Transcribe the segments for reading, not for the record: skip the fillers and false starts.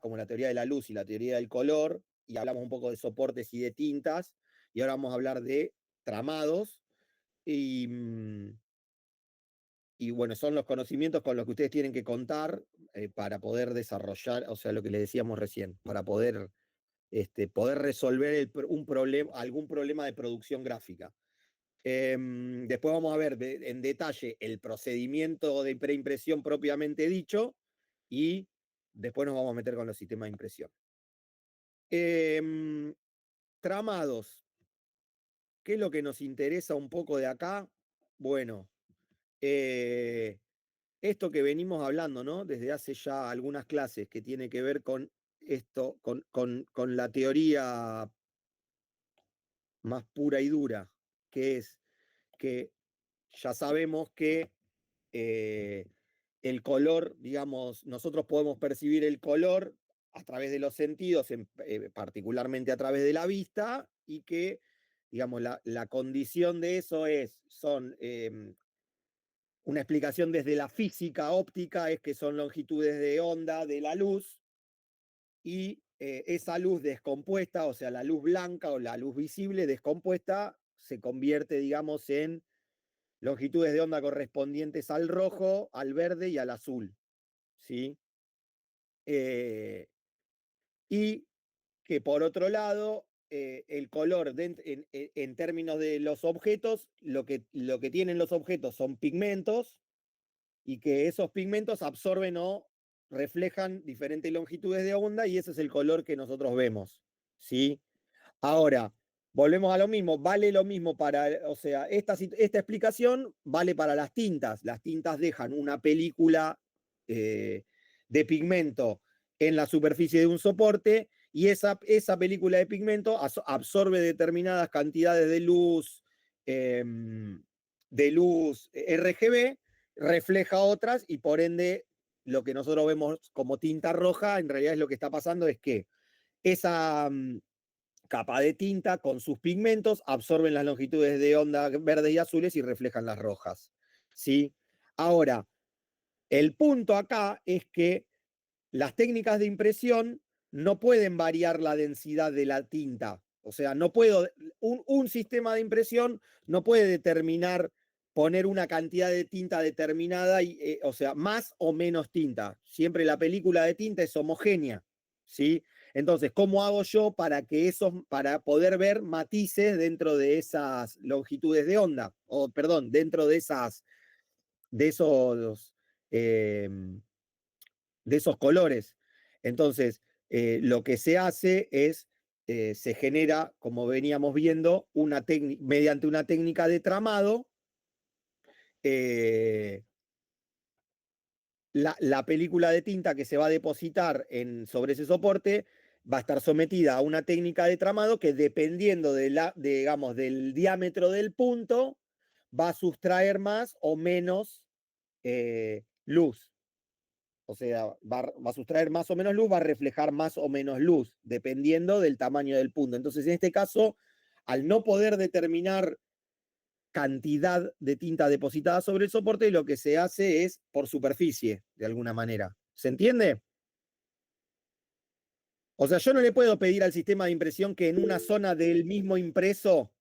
como la teoría de la luz y la teoría del color, y hablamos un poco de soportes y de tintas, y ahora vamos a hablar de tramados, y, y bueno, son los conocimientos con los que ustedes tienen que contar para poder desarrollar, o sea, lo que les decíamos recién, para poder, poder resolver algún problema de producción gráfica. Después vamos a ver en detalle el procedimiento de preimpresión propiamente dicho y después nos vamos a meter con los sistemas de impresión. Tramados. ¿Qué es lo que nos interesa un poco de acá? Bueno, esto que venimos hablando, ¿no? Desde hace ya algunas clases que tiene que ver con esto, con la teoría más pura y dura, que es que ya sabemos que el color, digamos, nosotros podemos percibir el color a través de los sentidos, particularmente a través de la vista, y que, digamos, la condición de eso son una explicación desde la física óptica, es que son longitudes de onda de la luz, y esa luz descompuesta, o sea, la luz blanca o la luz visible descompuesta, se convierte, digamos, en longitudes de onda correspondientes al rojo, al verde y al azul. ¿Sí? Y que por otro lado, el color en términos de los objetos, lo que tienen los objetos son pigmentos y que esos pigmentos absorben o reflejan diferentes longitudes de onda y ese es el color que nosotros vemos. ¿Sí? Ahora, volvemos a lo mismo, vale lo mismo para, o sea, esta explicación vale para las tintas. Las tintas dejan una película de pigmento en la superficie de un soporte y esa película de pigmento absorbe determinadas cantidades de luz RGB, refleja otras y por ende lo que nosotros vemos como tinta roja, en realidad es lo que está pasando es que esa capa de tinta con sus pigmentos absorben las longitudes de onda verdes y azules y reflejan las rojas. ¿Sí? Ahora, el punto acá es que las técnicas de impresión no pueden variar la densidad de la tinta. O sea, no puedo, un sistema de impresión no puede determinar, poner una cantidad de tinta determinada, o sea, más o menos tinta. Siempre la película de tinta es homogénea. ¿Sí? Entonces, ¿cómo hago yo para poder ver matices dentro de esas longitudes de onda? O, perdón, dentro de eh, de esos colores. Entonces, lo que se hace es, se genera, como veníamos viendo, mediante una técnica de tramado, la película de tinta que se va a depositar sobre ese soporte va a estar sometida a una técnica de tramado que dependiendo digamos, del diámetro del punto, va a sustraer más o menos luz. O sea, va a sustraer más o menos luz, va a reflejar más o menos luz, dependiendo del tamaño del punto. Entonces, en este caso, al no poder determinar cantidad de tinta depositada sobre el soporte, lo que se hace es por superficie, de alguna manera. ¿Se entiende? O sea, yo no le puedo pedir al sistema de impresión que en una zona del mismo impreso,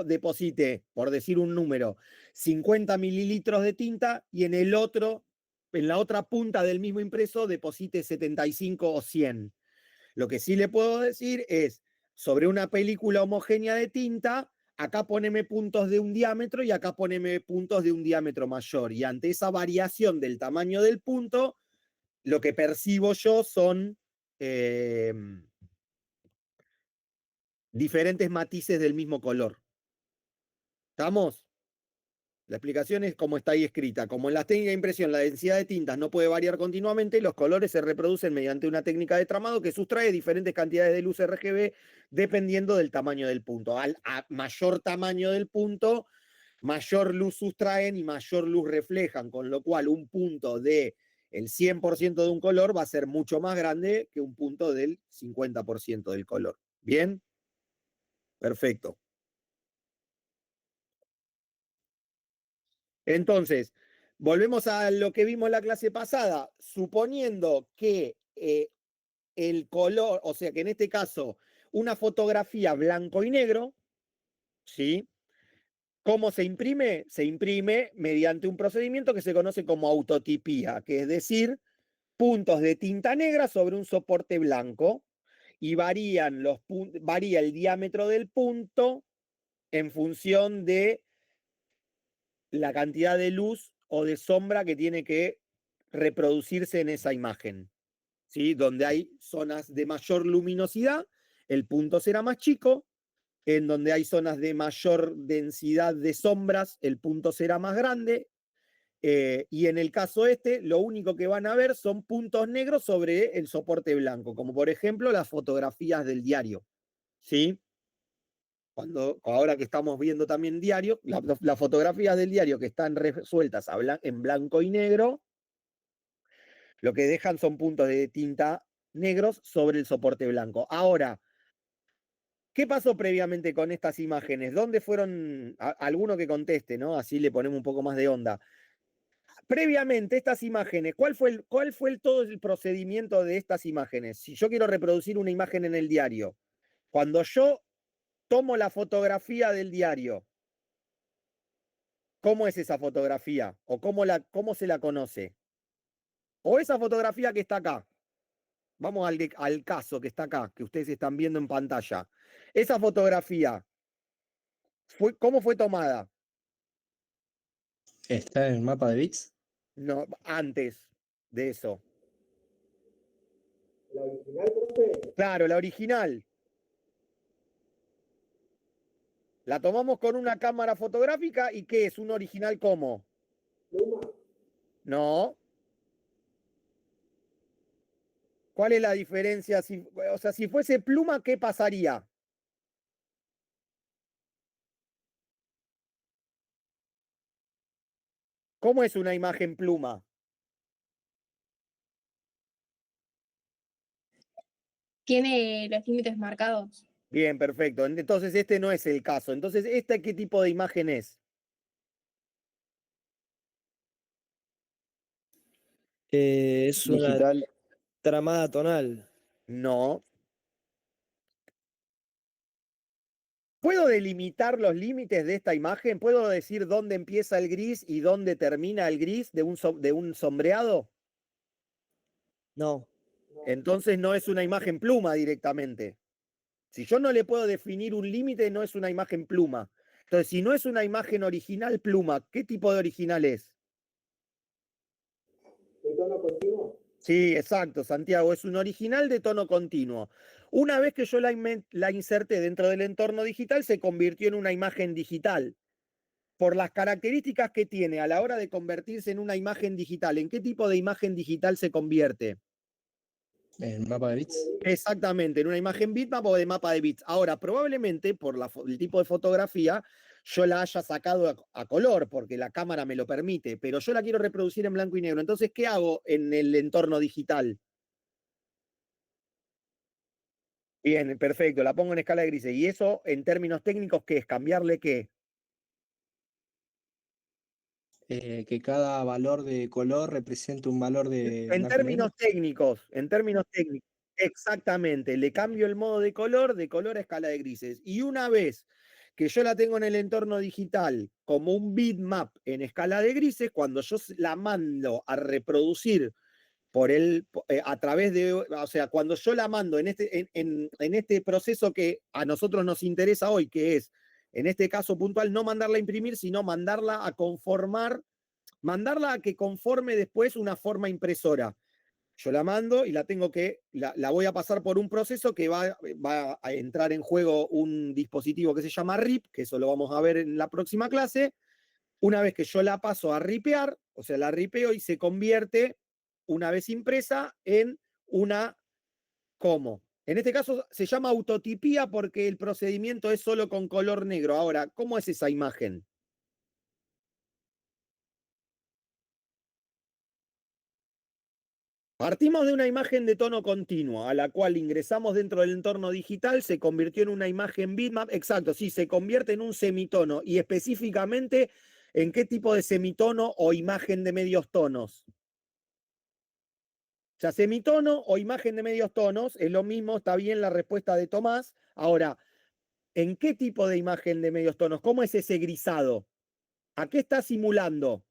deposite, por decir un número, 50 mililitros de tinta y en la otra punta del mismo impreso, deposite 75 o 100. Lo que sí le puedo decir es, sobre una película homogénea de tinta, acá poneme puntos de un diámetro y acá poneme puntos de un diámetro mayor. Y ante esa variación del tamaño del punto, lo que percibo yo son diferentes matices del mismo color. ¿Estamos? La explicación es como está ahí escrita. Como en las técnicas de impresión la densidad de tintas no puede variar continuamente, los colores se reproducen mediante una técnica de tramado que sustrae diferentes cantidades de luz RGB dependiendo del tamaño del punto. A mayor tamaño del punto, mayor luz sustraen y mayor luz reflejan, con lo cual un punto del 100% de un color va a ser mucho más grande que un punto del 50% del color. ¿Bien? Perfecto. Entonces, volvemos a lo que vimos en la clase pasada, suponiendo que el color, o sea que en este caso una fotografía blanco y negro, ¿sí? ¿Cómo se imprime? Se imprime mediante un procedimiento que se conoce como autotipía, que es decir, puntos de tinta negra sobre un soporte blanco y varía el diámetro del punto en función de la cantidad de luz o de sombra que tiene que reproducirse en esa imagen. ¿Sí? Donde hay zonas de mayor luminosidad, el punto será más chico. En donde hay zonas de mayor densidad de sombras, el punto será más grande. Y en el caso este, lo único que van a ver son puntos negros sobre el soporte blanco, como por ejemplo las fotografías del diario. ¿Sí? Ahora que estamos viendo también diario, las fotografías del diario que están resueltas en blanco y negro, lo que dejan son puntos de tinta negros sobre el soporte blanco. Ahora, ¿qué pasó previamente con estas imágenes? ¿Dónde fueron? Alguno que conteste, ¿no? Así le ponemos un poco más de onda. Previamente, estas imágenes, ¿cuál fue todo el procedimiento de estas imágenes? Si yo quiero reproducir una imagen en el diario, cuando yo tomo la fotografía del diario, ¿cómo es esa fotografía? ¿O cómo se la conoce? O esa fotografía que está acá. Vamos al caso que está acá, que ustedes están viendo en pantalla. Esa fotografía, ¿cómo fue tomada? ¿Está en el mapa de bits? No, antes de eso. ¿La original, profe? Claro, la original. La tomamos con una cámara fotográfica y ¿qué es? ¿Un original cómo? ¿Pluma? No. ¿Cuál es la diferencia? O sea, si fuese pluma, ¿qué pasaría? ¿Cómo es una imagen pluma? Tiene los límites marcados. Bien, perfecto. Entonces este no es el caso. Entonces, ¿esta qué tipo de imagen es? Es una Digital. tramada tonal. No. ¿Puedo delimitar los límites de esta imagen? ¿Puedo decir dónde empieza el gris y dónde termina el gris de un sombreado? No. Entonces no es una imagen pluma directamente. Si yo no le puedo definir un límite, no es una imagen pluma. Entonces, si no es una imagen original pluma, ¿qué tipo de original es? ¿De tono continuo? Sí, exacto, Santiago, es un original de tono continuo. Una vez que yo la inserté dentro del entorno digital, se convirtió en una imagen digital. Por las características que tiene a la hora de convertirse en una imagen digital, ¿en qué tipo de imagen digital se convierte? ¿En el mapa de bits? Exactamente, en una imagen bitmap o de mapa de bits. Ahora, probablemente por el tipo de fotografía, yo la haya sacado a color, porque la cámara me lo permite, pero yo la quiero reproducir en blanco y negro. Entonces, ¿qué hago en el entorno digital? Bien, perfecto, la pongo en escala de grises. ¿Y eso, en términos técnicos, qué es? ¿Cambiarle qué? Que cada valor de color represente un valor de blanco y negro. En términos técnicos, exactamente. Le cambio el modo de color a escala de grises. Y una vez que yo la tengo en el entorno digital como un bitmap en escala de grises, cuando yo la mando a reproducir a través de, o sea, cuando yo la mando en este proceso que a nosotros nos interesa hoy, que es, en este caso puntual, no mandarla a imprimir, sino mandarla a conformar, mandarla a que conforme después una forma impresora. Yo la mando y la voy a pasar por un proceso que va a entrar en juego un dispositivo que se llama RIP, que eso lo vamos a ver en la próxima clase. Una vez que yo la paso a ripear, o sea, la ripeo y se convierte, una vez impresa, en una como. En este caso se llama autotipía porque el procedimiento es solo con color negro. Ahora, ¿cómo es esa imagen? Partimos de una imagen de tono continuo, a la cual ingresamos dentro del entorno digital, se convirtió en una imagen bitmap, exacto, sí, se convierte en un semitono y específicamente ¿En qué tipo de semitono o imagen de medios tonos? O sea, semitono o imagen de medios tonos es lo mismo, está bien la respuesta de Tomás. Ahora, ¿en qué tipo de imagen de medios tonos? ¿Cómo es ese grisado? ¿A qué está simulando?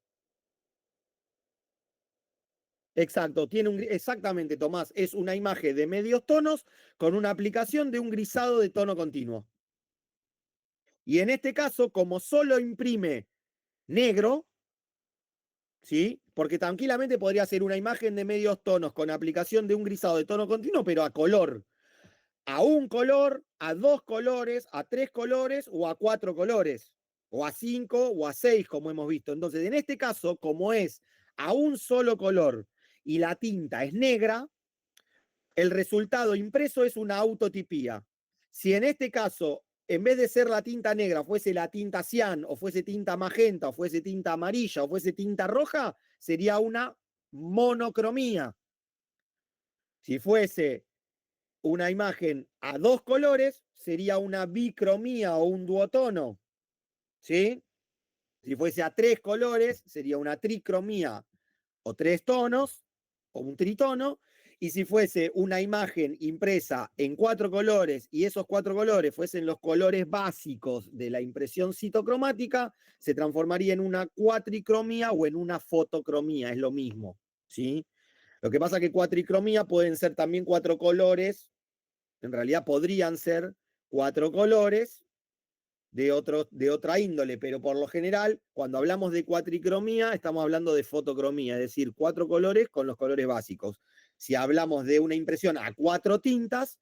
Exacto, exactamente, Tomás, es una imagen de medios tonos con una aplicación de un grisado de tono continuo. Y en este caso, como solo imprime negro, ¿sí? Porque tranquilamente podría ser una imagen de medios tonos con aplicación de un grisado de tono continuo, pero a color. A un color, a dos colores, a tres colores o a cuatro colores. O a cinco o a seis, como hemos visto. Entonces, en este caso, como es a un solo color y la tinta es negra, el resultado impreso es una autotipía. Si en este caso, en vez de ser la tinta negra, fuese la tinta cian, o fuese tinta magenta, o fuese tinta amarilla, o fuese tinta roja, sería una monocromía. Si fuese una imagen a dos colores, sería una bicromía o un duotono. ¿Sí? Si fuese a tres colores, sería una tricromía o tres tonos, o un tritono. Y si fuese una imagen impresa en cuatro colores y esos cuatro colores fuesen los colores básicos de la impresión citocromática, se transformaría en una cuatricromía o en una fotocromía, es lo mismo, ¿sí? Lo que pasa es que cuatricromía pueden ser también cuatro colores, en realidad podrían ser cuatro colores de otra índole, pero por lo general, cuando hablamos de cuatricromía, estamos hablando de fotocromía, es decir, cuatro colores con los colores básicos. Si hablamos de una impresión a cuatro tintas,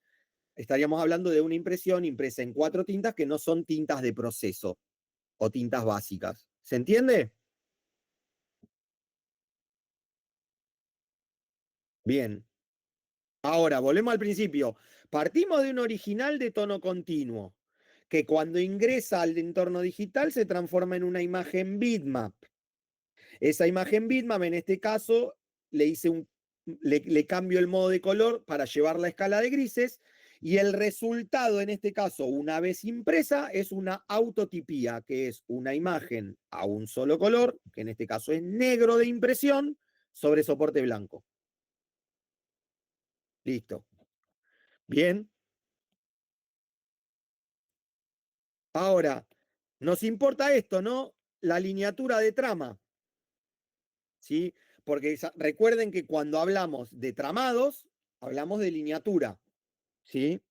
estaríamos hablando de una impresión impresa en cuatro tintas que no son tintas de proceso o tintas básicas. ¿Se entiende? Bien. Ahora, volvemos al principio. Partimos de un original de tono continuo, que cuando ingresa al entorno digital se transforma en una imagen bitmap. Esa imagen bitmap, en este caso, le cambio el modo de color para llevar la escala de grises, y el resultado, en este caso, una vez impresa, es una autotipía, que es una imagen a un solo color, que en este caso es negro de impresión, sobre soporte blanco. Listo. Bien. Ahora, nos importa esto, ¿no? La lineatura de trama, ¿sí? Porque recuerden que cuando hablamos de tramados, hablamos de lineatura, ¿sí?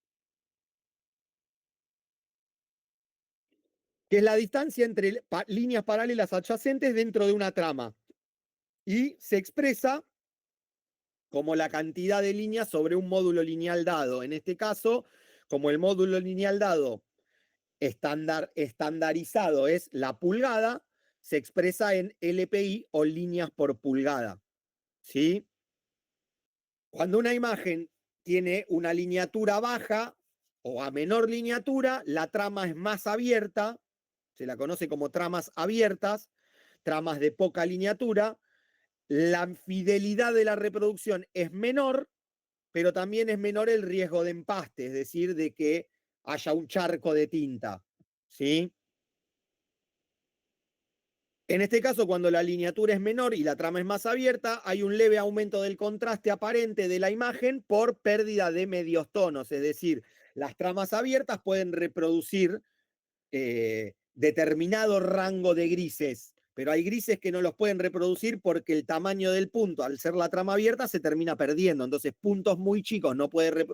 Que es la distancia entre líneas paralelas adyacentes dentro de una trama. Y se expresa como la cantidad de líneas sobre un módulo lineal dado. En este caso, como el módulo lineal dado estandarizado es la pulgada, se expresa en LPI o líneas por pulgada. ¿Sí? Cuando una imagen tiene una lineatura baja o a menor lineatura, la trama es más abierta, se la conoce como tramas abiertas, tramas de poca lineatura. La fidelidad de la reproducción es menor, pero también es menor el riesgo de empaste, es decir, de que haya un charco de tinta. ¿Sí? En este caso, cuando la lineatura es menor y la trama es más abierta, hay un leve aumento del contraste aparente de la imagen por pérdida de medios tonos, es decir, las tramas abiertas pueden reproducir determinado rango de grises, pero hay grises que no los pueden reproducir porque el tamaño del punto, al ser la trama abierta, se termina perdiendo. Entonces, puntos muy chicos,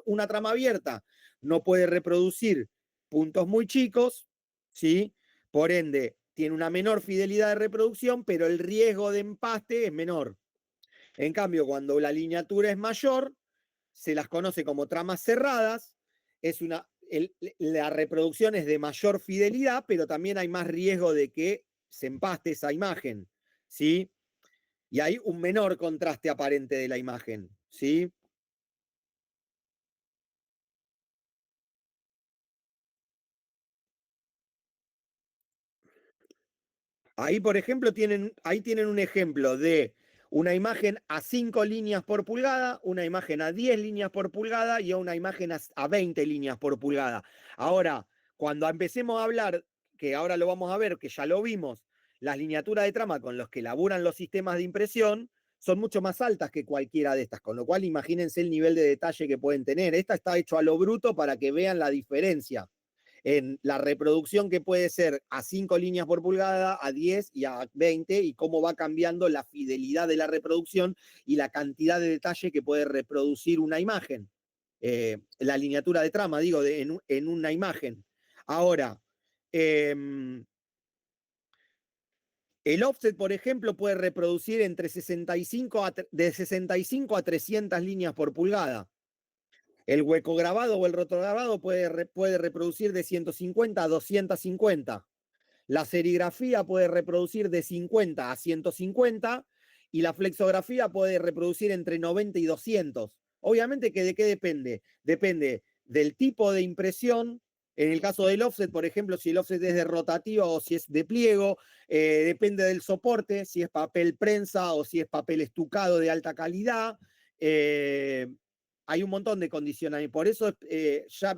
una trama abierta no puede reproducir puntos muy chicos, ¿sí? Por ende, tiene una menor fidelidad de reproducción, pero el riesgo de empaste es menor. En cambio, cuando la lineatura es mayor, se las conoce como tramas cerradas, la reproducción es de mayor fidelidad, pero también hay más riesgo de que se empaste esa imagen, ¿sí? Y hay un menor contraste aparente de la imagen, ¿sí? Ahí, por ejemplo, tienen un ejemplo de una imagen a 5 líneas por pulgada, una imagen a 10 líneas por pulgada y una imagen a 20 líneas por pulgada. Ahora, cuando empecemos a hablar, que ahora lo vamos a ver, que ya lo vimos, las lineaturas de trama con los que laburan los sistemas de impresión son mucho más altas que cualquiera de estas, con lo cual imagínense el nivel de detalle que pueden tener. Esta está hecho a lo bruto para que vean la diferencia en la reproducción que puede ser a 5 líneas por pulgada, a 10 y a 20, y cómo va cambiando la fidelidad de la reproducción y la cantidad de detalle que puede reproducir una imagen. La lineatura de trama, digo, en una imagen. Ahora, el offset, por ejemplo, puede reproducir entre de 65 a 300 líneas por pulgada. El hueco grabado o el rotograbado puede reproducir de 150 a 250. La serigrafía puede reproducir de 50 a 150 y la flexografía puede reproducir entre 90 y 200. Obviamente que de qué depende. Depende del tipo de impresión. En el caso del offset, por ejemplo, si el offset es de rotativa o si es de pliego, depende del soporte, si es papel prensa o si es papel estucado de alta calidad. Hay un montón de condiciones. Por eso ya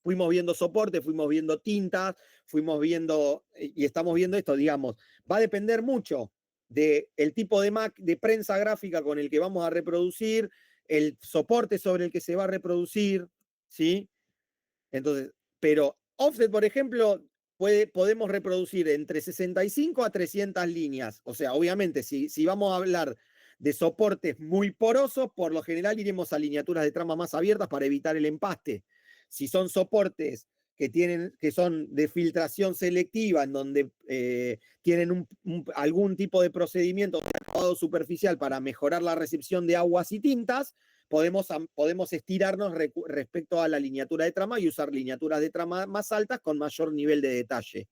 fuimos viendo soporte, fuimos viendo tintas, fuimos viendo, y estamos viendo esto, digamos, va a depender mucho del tipo de prensa gráfica con el que vamos a reproducir, el soporte sobre el que se va a reproducir, ¿sí? Entonces, pero offset, por ejemplo, podemos reproducir entre 65 a 300 líneas. O sea, obviamente, si vamos a hablar de soportes muy porosos, por lo general iremos a lineaturas de trama más abiertas para evitar el empaste. Si son soportes que son de filtración selectiva, en donde tienen algún tipo de procedimiento de acabado superficial para mejorar la recepción de aguas y tintas, podemos estirarnos respecto a la lineatura de trama y usar lineaturas de trama más altas con mayor nivel de detalle.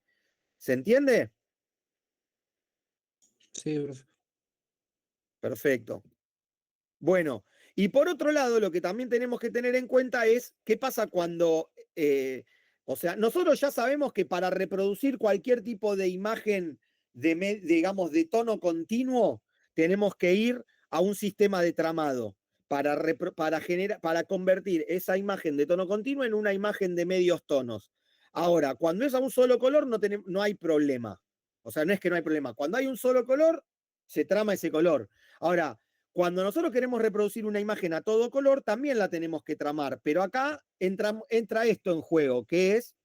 ¿Se entiende? Sí, profe. Perfecto. Bueno, y por otro lado, lo que también tenemos que tener en cuenta es qué pasa cuando, o sea, nosotros ya sabemos que para reproducir cualquier tipo de imagen, digamos, de tono continuo, tenemos que ir a un sistema de tramado para convertir esa imagen de tono continuo en una imagen de medios tonos. Ahora, cuando es a un solo color, no hay problema. O sea, no es que no hay problema. Cuando hay un solo color, se trama ese color. Ahora, cuando nosotros queremos reproducir una imagen a todo color, también la tenemos que tramar, pero acá entra esto en juego, que es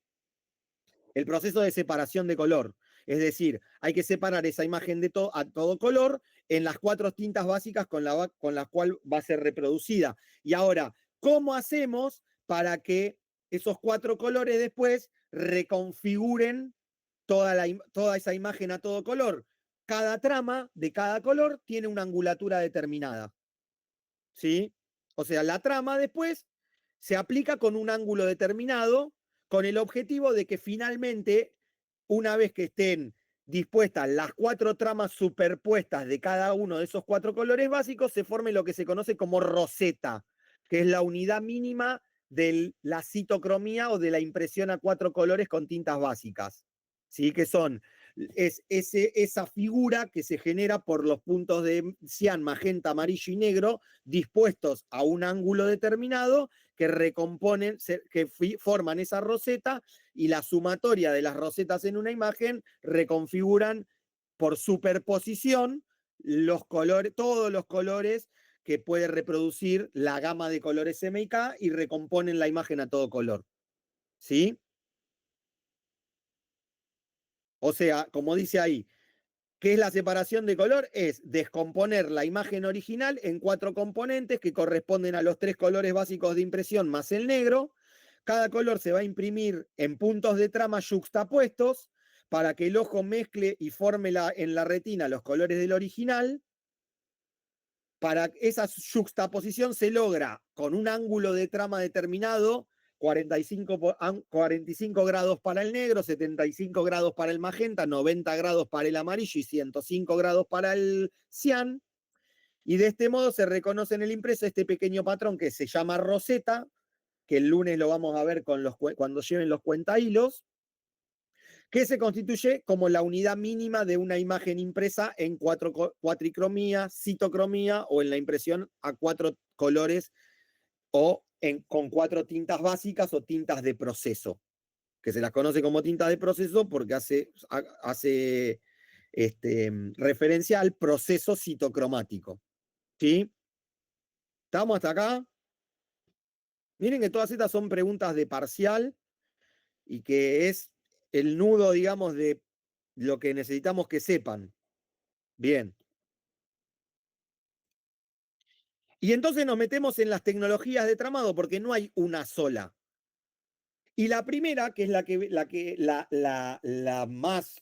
el proceso de separación de color. Es decir, hay que separar esa imagen a todo color en las 4 tintas básicas con las cuales va a ser reproducida. Y ahora, ¿cómo hacemos para que esos 4 colores después reconfiguren toda esa imagen a todo color? Cada trama de cada color tiene una angulatura determinada. ¿Sí? O sea, la trama después se aplica con un ángulo determinado, con el objetivo de que finalmente, una vez que estén dispuestas las 4 tramas superpuestas de cada uno de esos 4 colores básicos, se forme lo que se conoce como roseta, que es la unidad mínima de la citocromía o de la impresión a 4 colores con tintas básicas. ¿Sí? Que es esa figura que se genera por los puntos de cian, magenta, amarillo y negro dispuestos a un ángulo determinado que recomponen, que forman esa roseta, y la sumatoria de las rosetas en una imagen reconfiguran por superposición todos los colores que puede reproducir la gama de colores M y K y recomponen la imagen a todo color. ¿Sí? O sea, como dice ahí, ¿qué es la separación de color? Es descomponer la imagen original en 4 componentes que corresponden a los 3 colores básicos de impresión más el negro. Cada color se va a imprimir en puntos de trama yuxtapuestos para que el ojo mezcle y forme en la retina los colores del original. Para esa yuxtaposición se logra con un ángulo de trama determinado, 45 grados para el negro, 75 grados para el magenta, 90 grados para el amarillo y 105 grados para el cian. Y de este modo se reconoce en el impreso este pequeño patrón que se llama roseta, que el lunes lo vamos a ver cuando lleven los cuentahilos, que se constituye como la unidad mínima de una imagen impresa en cuatricromía, citocromía o en la impresión a 4 colores o con 4 tintas básicas o tintas de proceso, que se las conoce como tintas de proceso porque hace referencia al proceso citocromático. ¿Sí? ¿Estamos hasta acá? Miren que todas estas son preguntas de parcial y que es el nudo, digamos, de lo que necesitamos que sepan. Bien. Y entonces nos metemos en las tecnologías de tramado porque no hay una sola. Y la primera, que es la más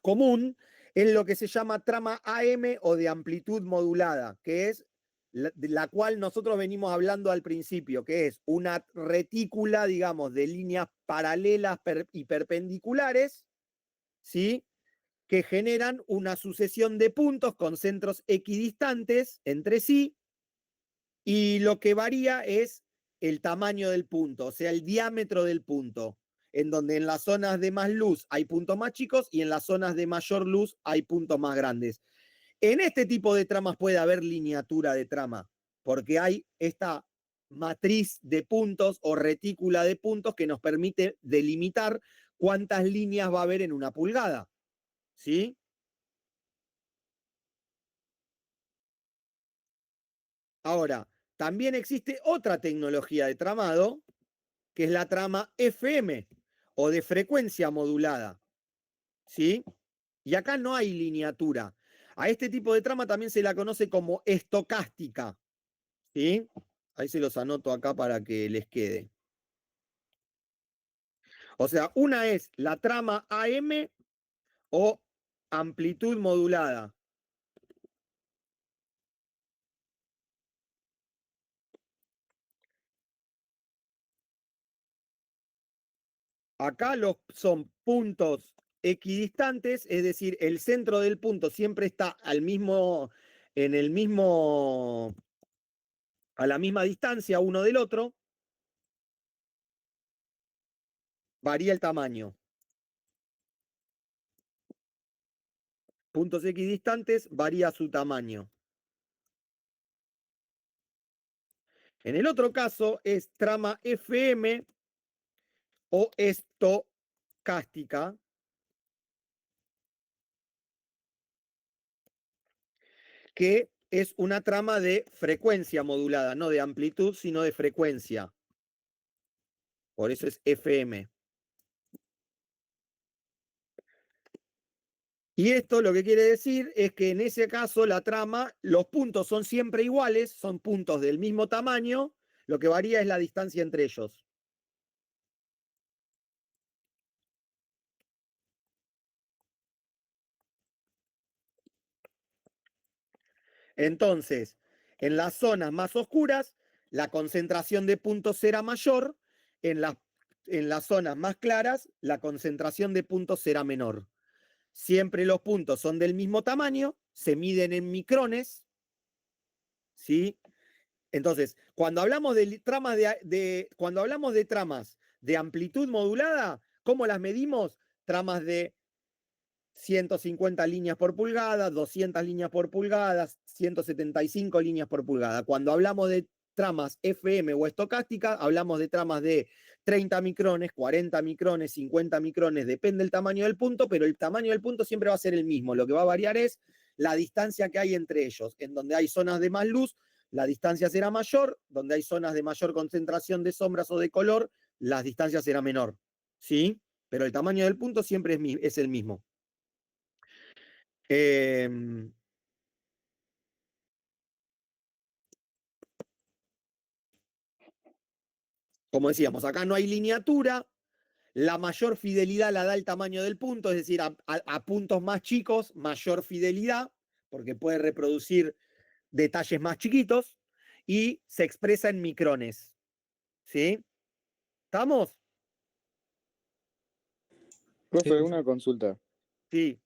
común, es lo que se llama trama AM o de amplitud modulada, que es la cual nosotros venimos hablando al principio, que es una retícula, digamos, de líneas paralelas y perpendiculares, ¿sí? Que generan una sucesión de puntos con centros equidistantes entre sí, y lo que varía es el tamaño del punto, o sea, el diámetro del punto, en donde en las zonas de más luz hay puntos más chicos y en las zonas de mayor luz hay puntos más grandes. En este tipo de tramas puede haber lineatura de trama, porque hay esta matriz de puntos o retícula de puntos que nos permite delimitar cuántas líneas va a haber en una pulgada. ¿Sí? Ahora, también existe otra tecnología de tramado, que es la trama FM o de frecuencia modulada. ¿Sí? Y acá no hay lineatura. A este tipo de trama también se la conoce como estocástica. ¿Sí? Ahí se los anoto acá para que les quede. O sea, una es la trama AM o amplitud modulada. Acá son puntos equidistantes, es decir, el centro del punto siempre está a la misma distancia uno del otro, varía el tamaño. Puntos equidistantes, varía su tamaño. En el otro caso es trama FM o estocástica, que es una trama de frecuencia modulada, no de amplitud, sino de frecuencia. Por eso es FM. Y esto lo que quiere decir es que en ese caso la trama, los puntos son siempre iguales, son puntos del mismo tamaño, lo que varía es la distancia entre ellos. Entonces, en las zonas más oscuras, la concentración de puntos será mayor, en las zonas más claras, la concentración de puntos será menor. Siempre los puntos son del mismo tamaño, se miden en micrones, ¿sí? Entonces, cuando hablamos de tramas cuando hablamos de tramas de amplitud modulada, ¿cómo las medimos? Tramas de 150 líneas por pulgada, 200 líneas por pulgada, 175 líneas por pulgada. Cuando hablamos de tramas FM o estocástica, hablamos de tramas de 30 micrones, 40 micrones, 50 micrones, depende del tamaño del punto, pero el tamaño del punto siempre va a ser el mismo. Lo que va a variar es la distancia que hay entre ellos. En donde hay zonas de más luz, la distancia será mayor, donde hay zonas de mayor concentración de sombras o de color, la distancia será menor. ¿Sí? Pero el tamaño del punto siempre es el mismo. Como decíamos, acá no hay lineatura, la mayor fidelidad la da el tamaño del punto, es decir, a puntos más chicos, mayor fidelidad, porque puede reproducir detalles más chiquitos, y se expresa en micrones. ¿Sí? ¿Estamos? Profe, una consulta. Sí.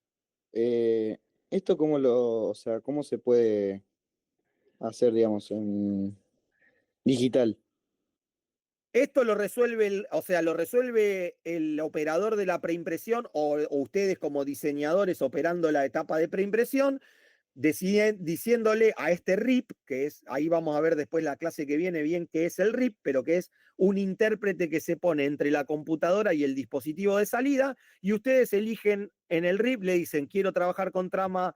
¿Esto o sea, cómo se puede hacer, digamos, en digital? Esto lo resuelve, lo resuelve el operador de la preimpresión o ustedes como diseñadores operando la etapa de preimpresión diciéndole a este RIP, que es, ahí vamos a ver después la clase que viene bien qué es el RIP, pero que es un intérprete que se pone entre la computadora y el dispositivo de salida, y ustedes eligen en el RIP, le dicen, quiero trabajar con trama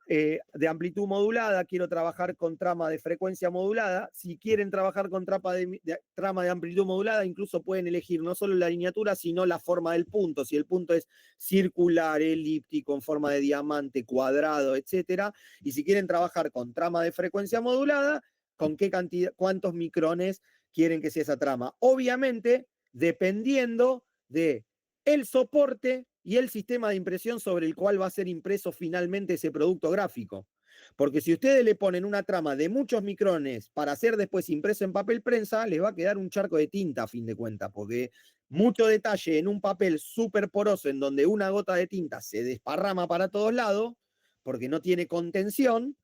de amplitud modulada, quiero trabajar con trama de frecuencia modulada. Si quieren trabajar con trama de amplitud modulada, incluso pueden elegir no solo la lineatura, sino la forma del punto. Si el punto es circular, elíptico, en forma de diamante, cuadrado, etc. Y si quieren trabajar con trama de frecuencia modulada, con qué cantidad, cuántos micrones quieren que sea esa trama. Obviamente, dependiendo de el soporte y el sistema de impresión sobre el cual va a ser impreso finalmente ese producto gráfico. Porque si ustedes le ponen una trama de muchos micrones para ser después impreso en papel prensa, les va a quedar un charco de tinta a fin de cuentas, porque mucho detalle en un papel súper poroso en donde una gota de tinta se desparrama para todos lados, porque no tiene contención,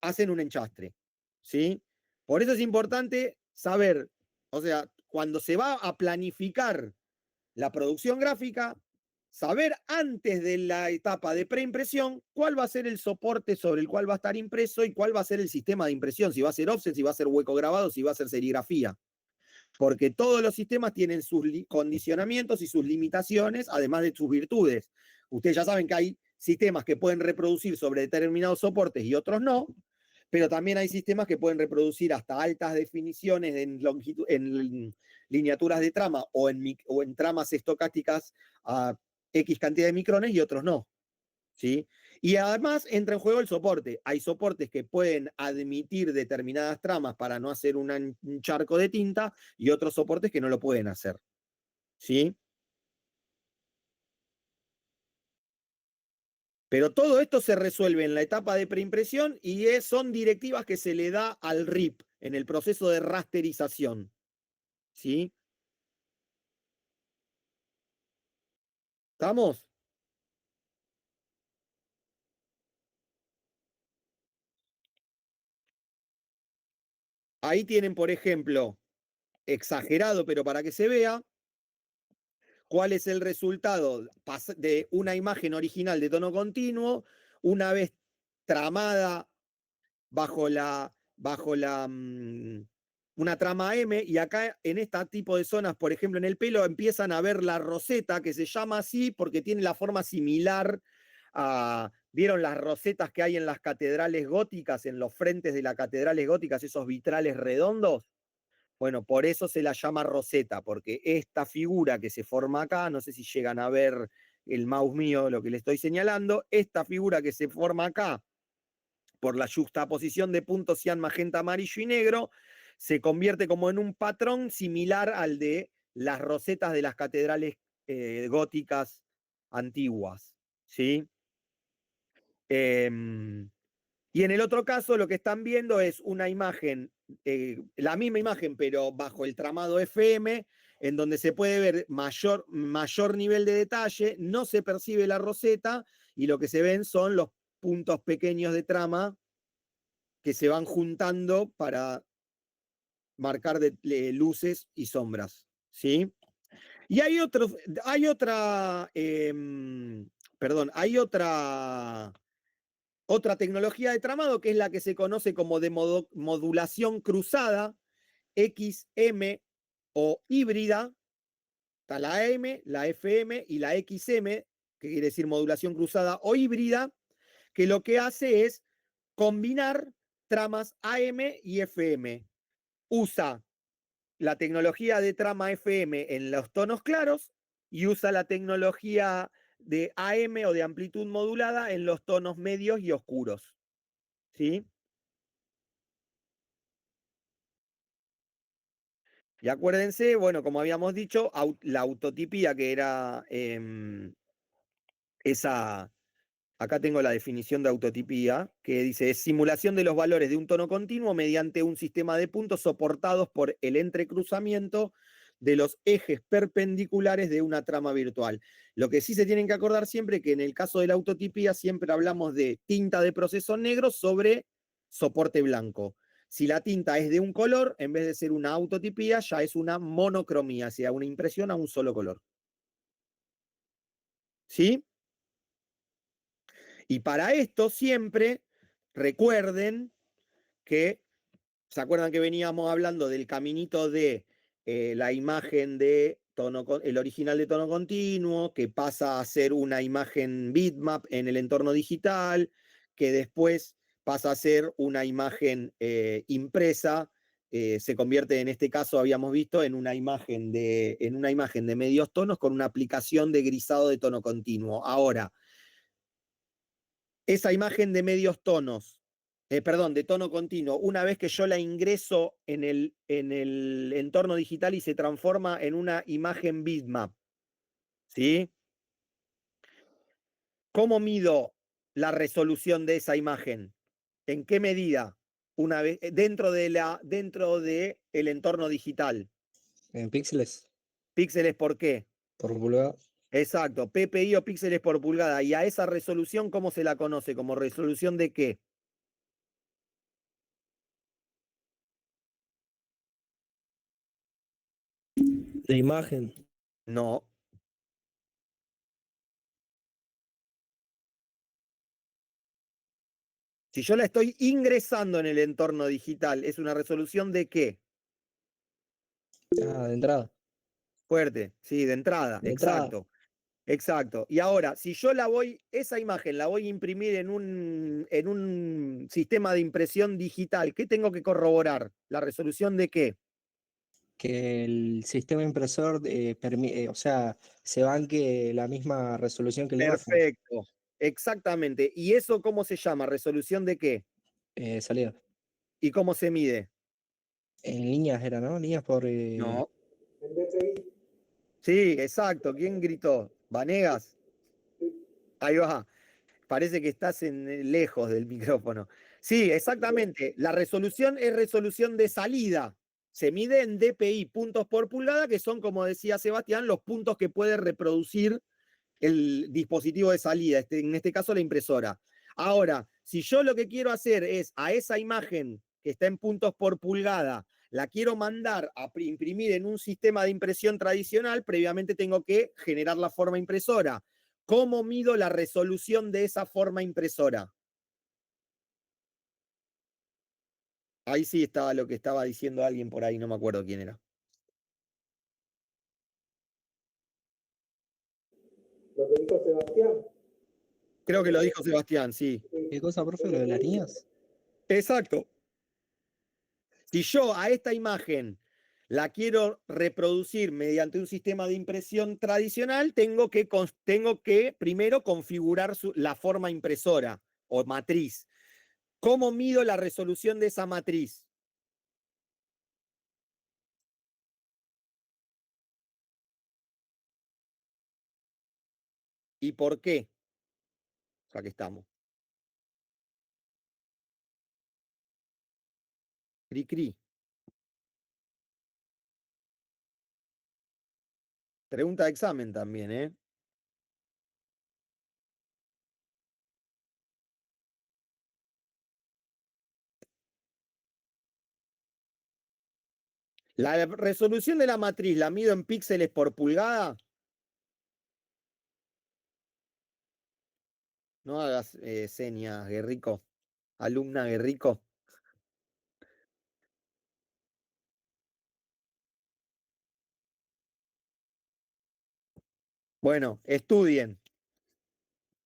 hacen un enchastre. ¿Sí? Por eso es importante saber, o sea, cuando se va a planificar la producción gráfica, saber antes de la etapa de preimpresión cuál va a ser el soporte sobre el cual va a estar impreso y cuál va a ser el sistema de impresión, si va a ser offset, si va a ser hueco grabado, si va a ser serigrafía. Porque todos los sistemas tienen sus condicionamientos y sus limitaciones, además de sus virtudes. Ustedes ya saben que hay sistemas que pueden reproducir sobre determinados soportes y otros no, pero también hay sistemas que pueden reproducir hasta altas definiciones en lineaturas de trama o en tramas estocásticas a X cantidad de micrones y otros no. ¿Sí? Y además entra en juego el soporte. Hay soportes que pueden admitir determinadas tramas para no hacer un charco de tinta y otros soportes que no lo pueden hacer. ¿Sí? Pero todo esto se resuelve en la etapa de preimpresión y son directivas que se le da al RIP en el proceso de rasterización. ¿Sí? ¿Estamos? Ahí tienen, por ejemplo, exagerado, pero para que se vea, cuál es el resultado de una imagen original de tono continuo, una vez tramada bajo una trama M, y acá en este tipo de zonas, por ejemplo en el pelo, empiezan a ver la roseta, que se llama así porque tiene la forma similar a... ¿Vieron las rosetas que hay en las catedrales góticas, en los frentes de las catedrales góticas, esos vitrales redondos? Bueno, por eso se la llama roseta, porque esta figura que se forma acá, no sé si llegan a ver el mouse mío, lo que le estoy señalando, esta figura que se forma acá, por la juxtaposición de puntos cian, magenta, amarillo y negro, se convierte como en un patrón similar al de las rosetas de las catedrales góticas antiguas. ¿Sí? Y en el otro caso lo que están viendo es una imagen, la misma imagen, pero bajo el tramado FM, en donde se puede ver mayor nivel de detalle, no se percibe la roseta y lo que se ven son los puntos pequeños de trama que se van juntando para marcar luces y sombras. ¿Sí? Y hay otra tecnología de tramado que es la que se conoce como de modulación cruzada, XM o híbrida. Está la AM, la FM y la XM, que quiere decir modulación cruzada o híbrida, que lo que hace es combinar tramas AM y FM. Usa la tecnología de trama FM en los tonos claros y usa la tecnología de AM o de amplitud modulada en los tonos medios y oscuros. ¿Sí? Y acuérdense, bueno, como habíamos dicho, la autotipía, que era esa, acá tengo la definición de autotipía, que dice, es simulación de los valores de un tono continuo mediante un sistema de puntos soportados por el entrecruzamiento de los ejes perpendiculares de una trama virtual. Lo que sí se tienen que acordar siempre que en el caso de la autotipía siempre hablamos de tinta de proceso negro sobre soporte blanco. Si la tinta es de un color, en vez de ser una autotipía, ya es una monocromía, o sea, una impresión a un solo color. ¿Sí? Y para esto siempre recuerden que, ¿se acuerdan que veníamos hablando del caminito de la imagen de el original de tono continuo, que pasa a ser una imagen bitmap en el entorno digital, que después pasa a ser una imagen impresa, se convierte en este caso, habíamos visto, en una imagen de medios tonos con una aplicación de grisado de tono continuo. Ahora, esa imagen de medios tonos, perdón, de tono continuo, una vez que yo la ingreso en el entorno digital y se transforma en una imagen bitmap, ¿sí? ¿Cómo mido la resolución de esa imagen? ¿En qué medida? Una vez dentro de el entorno digital. ¿En píxeles? ¿Píxeles por qué? Por pulgada. Exacto, PPI o píxeles por pulgada. ¿Y a esa resolución cómo se la conoce? ¿Como resolución de qué? De imagen. No. Si yo la estoy ingresando en el entorno digital, ¿es una resolución de qué? Ah, de entrada. Fuerte, sí, de entrada, De entrada. exacto. Exacto. Y ahora, si yo esa imagen la voy a imprimir en un sistema de impresión digital, ¿qué tengo que corroborar? ¿La resolución de qué? Que el sistema impresor, o sea, se banque la misma resolución que la imagen. Perfecto, exactamente. ¿Y eso cómo se llama? ¿Resolución de qué? Salida. ¿Y cómo se mide? En líneas era, ¿no? Líneas por... No. En DPI. Sí, exacto. ¿Quién gritó? ¿Vanegas? Ahí va. Parece que estás lejos del micrófono. Sí, exactamente. La resolución es resolución de salida. Se mide en DPI, puntos por pulgada, que son, como decía Sebastián, los puntos que puede reproducir el dispositivo de salida, en este caso la impresora. Ahora, si yo lo que quiero hacer es a esa imagen que está en puntos por pulgada, la quiero mandar a imprimir en un sistema de impresión tradicional, previamente tengo que generar la forma impresora. ¿Cómo mido la resolución de esa forma impresora? Ahí sí estaba lo que estaba diciendo alguien por ahí, no me acuerdo quién era. Lo que dijo Sebastián. Creo que lo dijo Sebastián, sí. ¿Qué cosa, profe? ¿Lo de las líneas? Exacto. Si yo a esta imagen la quiero reproducir mediante un sistema de impresión tradicional, tengo que primero configurar la forma impresora o matriz. ¿Cómo mido la resolución de esa matriz? ¿Y por qué? Ya que estamos. Cri, cri. Pregunta de examen también, ¿eh? La resolución de la matriz la mido en píxeles por pulgada. No hagas señas, Guerrico. Alumna Guerrico. Bueno, estudien.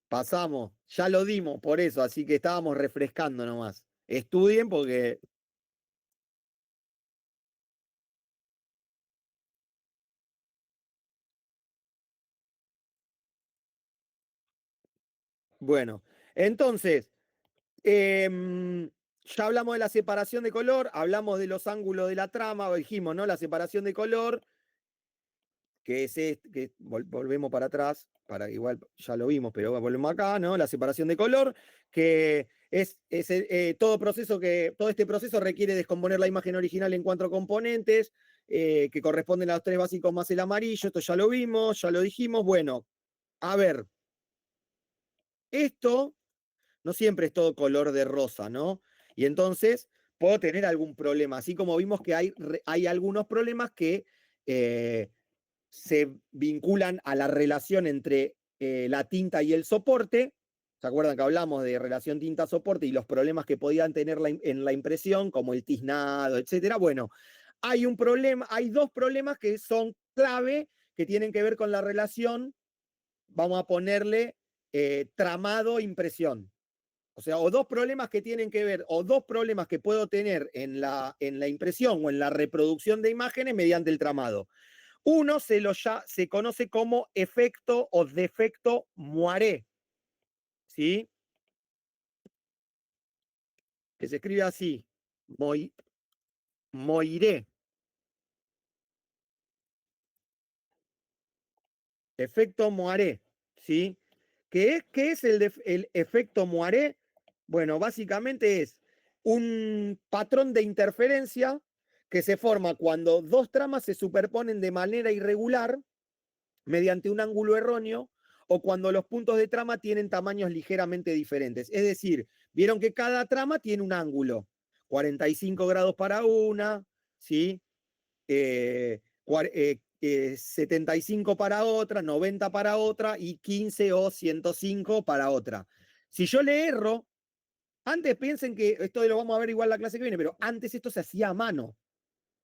Pasamos, ya lo dimos por eso, así que estábamos refrescando nomás. Estudien porque... Bueno, entonces, ya hablamos de la separación de color, hablamos de los ángulos de la trama, dijimos, ¿no? La separación de color, que es que volvemos para atrás, igual ya lo vimos, pero volvemos acá, ¿no? La separación de color, que es todo este proceso requiere descomponer la imagen original en 4 componentes, que corresponden a los 3 básicos más el amarillo, esto ya lo vimos, ya lo dijimos. Bueno, a ver, esto no siempre es todo color de rosa, ¿no? Y entonces puedo tener algún problema, así como vimos que hay algunos problemas que se vinculan a la relación entre la tinta y el soporte, ¿Se acuerdan que hablamos de relación tinta-soporte y los problemas que podían tener en la impresión, como el tiznado, etcétera? Bueno, hay dos problemas que son clave, que tienen que ver con la relación, vamos a ponerle tramado-impresión. O sea, o dos problemas que tienen que ver, o dos problemas que puedo tener en la impresión o en la reproducción de imágenes mediante el tramado. Uno se conoce como efecto o defecto Moiré, ¿sí? Que se escribe así, Moiré. Efecto Moiré, ¿sí? ¿Qué es el efecto Moiré? Bueno, básicamente es un patrón de interferencia que se forma cuando dos tramas se superponen de manera irregular mediante un ángulo erróneo o cuando los puntos de trama tienen tamaños ligeramente diferentes. Es decir, vieron que cada trama tiene un ángulo, 45 grados para una, ¿sí? 75 para otra, 90 para otra y 15 o 105 para otra. Si yo le erro, antes piensen que esto lo vamos a ver igual la clase que viene, pero antes esto se hacía a mano,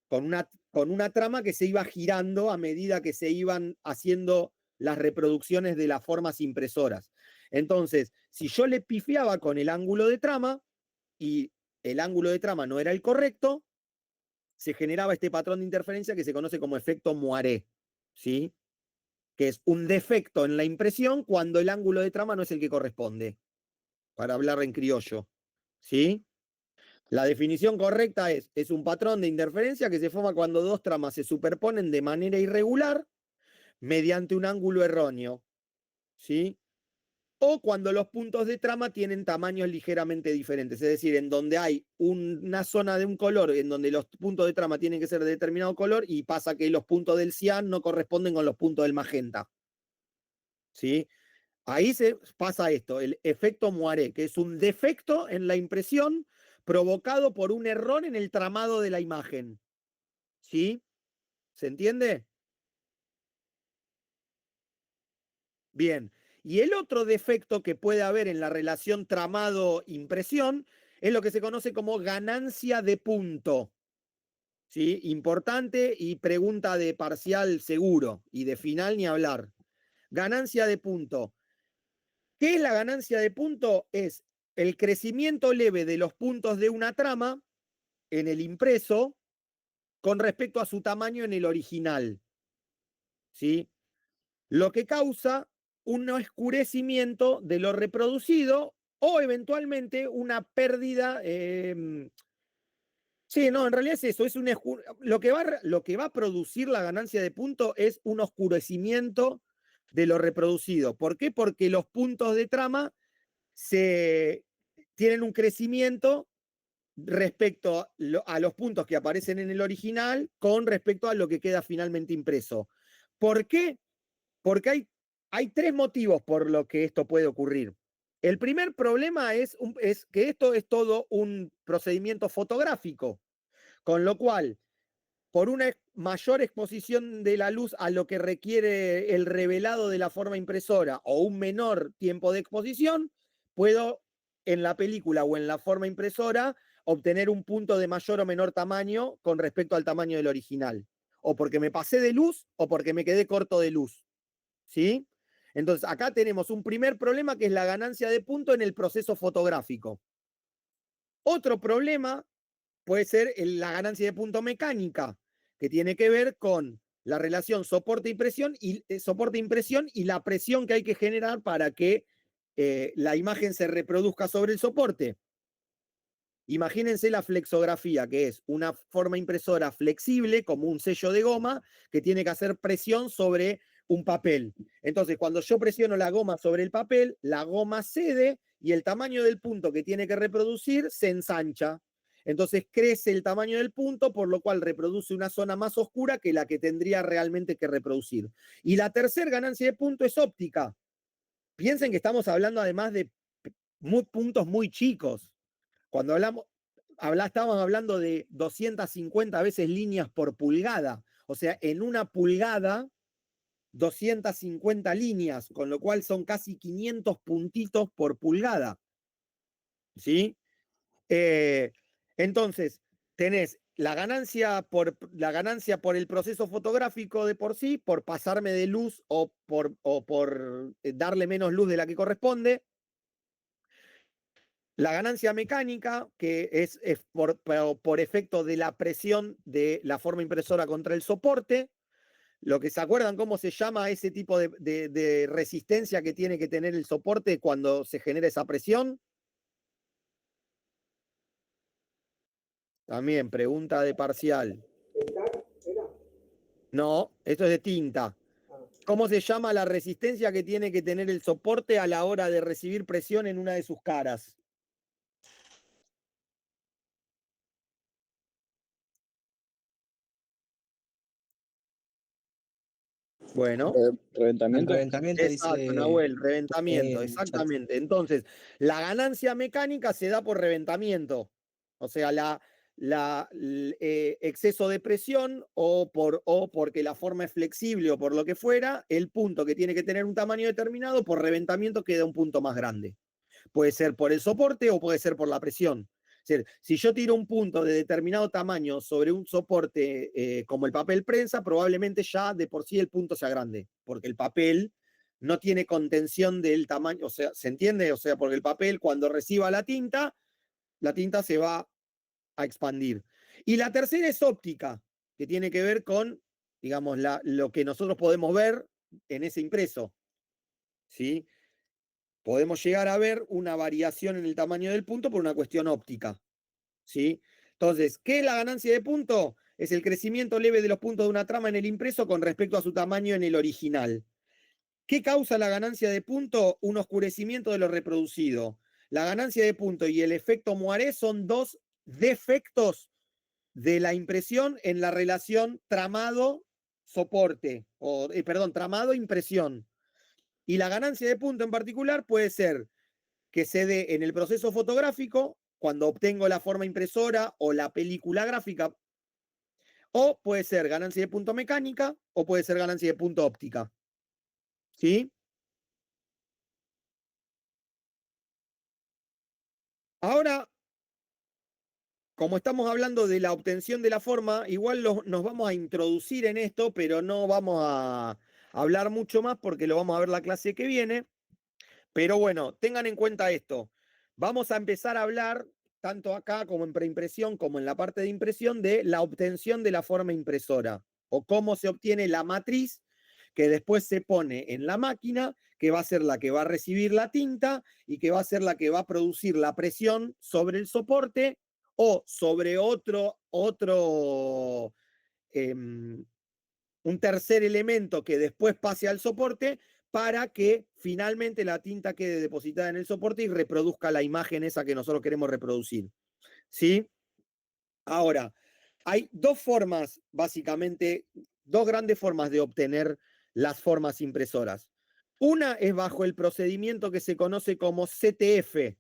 con una trama que se iba girando a medida que se iban haciendo las reproducciones de las formas impresoras. Entonces, si yo le pifiaba con el ángulo de trama y el ángulo de trama no era el correcto, se generaba este patrón de interferencia que se conoce como efecto Moiré, ¿sí? Que es un defecto en la impresión cuando el ángulo de trama no es el que corresponde, para hablar en criollo, ¿sí? La definición correcta es un patrón de interferencia que se forma cuando dos tramas se superponen de manera irregular mediante un ángulo erróneo, ¿sí? O cuando los puntos de trama tienen tamaños ligeramente diferentes, es decir, en donde hay una zona de un color en donde los puntos de trama tienen que ser de determinado color y pasa que los puntos del cian no corresponden con los puntos del magenta, ¿sí? Ahí se pasa esto, el efecto Moiré, que es un defecto en la impresión provocado por un error en el tramado de la imagen. ¿Sí? ¿Se entiende? Bien. Y el otro defecto que puede haber en la relación tramado-impresión es lo que se conoce como ganancia de punto. ¿Sí? Importante y pregunta de parcial seguro y de final ni hablar. Ganancia de punto. ¿Qué es la ganancia de punto? Es el crecimiento leve de los puntos de una trama en el impreso con respecto a su tamaño en el original, ¿sí? Lo que causa un oscurecimiento de lo reproducido o eventualmente una pérdida. Sí, no, en realidad es eso, es lo que va a producir la ganancia de punto es un oscurecimiento de lo reproducido. ¿Por qué? Porque los puntos de trama tienen un crecimiento respecto a los puntos que aparecen en el original con respecto a lo que queda finalmente impreso. ¿Por qué? Porque hay tres motivos por los que esto puede ocurrir. El primer problema es que esto es todo un procedimiento fotográfico, con lo cual, por una mayor exposición de la luz a lo que requiere el revelado de la forma impresora o un menor tiempo de exposición, puedo en la película o en la forma impresora obtener un punto de mayor o menor tamaño con respecto al tamaño del original. O porque me pasé de luz o porque me quedé corto de luz. ¿Sí? Entonces, acá tenemos un primer problema que es la ganancia de punto en el proceso fotográfico. Otro problema puede ser la ganancia de punto mecánica, que tiene que ver con la relación soporte-impresión y la presión que hay que generar para que la imagen se reproduzca sobre el soporte. Imagínense la flexografía, que es una forma impresora flexible, como un sello de goma, que tiene que hacer presión sobre un papel. Entonces, cuando yo presiono la goma sobre el papel, la goma cede y el tamaño del punto que tiene que reproducir se ensancha. Entonces crece el tamaño del punto, por lo cual reproduce una zona más oscura que la que tendría realmente que reproducir. Y la tercera ganancia de punto es óptica. Piensen que estamos hablando además de puntos muy chicos. Cuando estábamos hablando de 250 veces líneas por pulgada. O sea, en una pulgada 250 líneas, con lo cual son casi 500 puntitos por pulgada. ¿Sí? Entonces, tenés la ganancia por el proceso fotográfico de por sí, por pasarme de luz o por darle menos luz de la que corresponde. La ganancia mecánica, que es por efecto de la presión de la forma impresora contra el soporte. Lo que se acuerdan cómo se llama ese tipo de resistencia que tiene que tener el soporte cuando se genera esa presión. También, pregunta de parcial. ¿El TAC era? No, esto es de tinta. Ah, ¿Cómo se llama la resistencia que tiene que tener el soporte a la hora de recibir presión en una de sus caras? Bueno, El Reventamiento. reventamiento exacto, dice Nahuel, reventamiento, en el chat. exactamente. Entonces, la ganancia mecánica se da por reventamiento. O sea, exceso de presión o porque la forma es flexible o por lo que fuera, el punto que tiene que tener un tamaño determinado, por reventamiento queda un punto más grande. Puede ser por el soporte o puede ser por la presión. Es decir, si yo tiro un punto de determinado tamaño sobre un soporte como el papel prensa, probablemente ya de por sí el punto sea grande, porque el papel no tiene contención del tamaño, o sea, ¿se entiende? O sea, porque el papel cuando reciba la tinta se va a expandir. Y la tercera es óptica, que tiene que ver con, digamos, lo que nosotros podemos ver en ese impreso. ¿Sí? Podemos llegar a ver una variación en el tamaño del punto por una cuestión óptica. ¿Sí? Entonces, ¿qué es la ganancia de punto? Es el crecimiento leve de los puntos de una trama en el impreso con respecto a su tamaño en el original. ¿Qué causa la ganancia de punto? Un oscurecimiento de lo reproducido. La ganancia de punto y el efecto Moiré son dos defectos de la impresión en la relación tramado-soporte, tramado-impresión. Y la ganancia de punto en particular puede ser que se dé en el proceso fotográfico, cuando obtengo la forma impresora o la película gráfica, o puede ser ganancia de punto mecánica, o puede ser ganancia de punto óptica. ¿Sí? Ahora, como estamos hablando de la obtención de la forma, igual nos vamos a introducir en esto, pero no vamos a hablar mucho más porque lo vamos a ver la clase que viene. Pero bueno, tengan en cuenta esto. Vamos a empezar a hablar, tanto acá como en preimpresión, como en la parte de impresión, de la obtención de la forma impresora, o cómo se obtiene la matriz que después se pone en la máquina, que va a ser la que va a recibir la tinta y que va a ser la que va a producir la presión sobre el soporte o sobre un tercer elemento que después pase al soporte para que finalmente la tinta quede depositada en el soporte y reproduzca la imagen esa que nosotros queremos reproducir. ¿Sí? Ahora, hay dos formas, básicamente, dos grandes formas de obtener las formas impresoras. Una es bajo el procedimiento que se conoce como CTF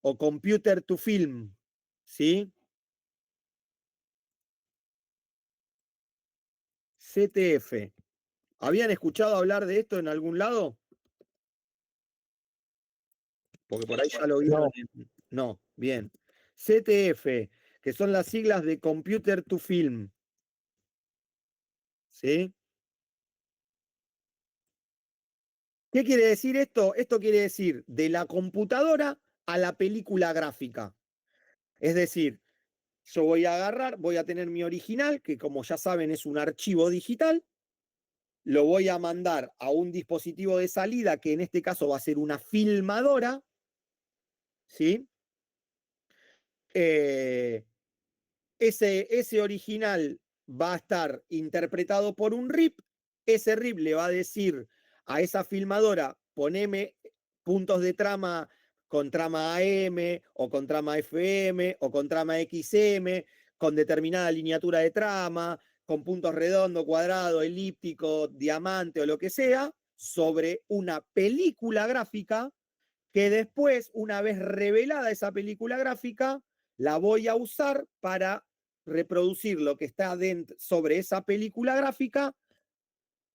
o Computer to Film. ¿Sí? CTF. ¿Habían escuchado hablar de esto en algún lado? Porque por ahí ya lo vieron. No, bien. CTF, que son las siglas de Computer to Film. ¿Sí? ¿Qué quiere decir esto? Esto quiere decir de la computadora a la película gráfica. Es decir, yo voy a agarrar, voy a tener mi original, que como ya saben es un archivo digital, lo voy a mandar a un dispositivo de salida, que en este caso va a ser una filmadora, ¿sí? Ese original va a estar interpretado por un RIP, ese RIP le va a decir a esa filmadora, poneme puntos de trama con trama AM o con trama FM o con trama XM, con determinada lineatura de trama, con puntos redondo, cuadrado, elíptico, diamante o lo que sea, sobre una película gráfica que después, una vez revelada esa película gráfica, la voy a usar para reproducir lo que está sobre esa película gráfica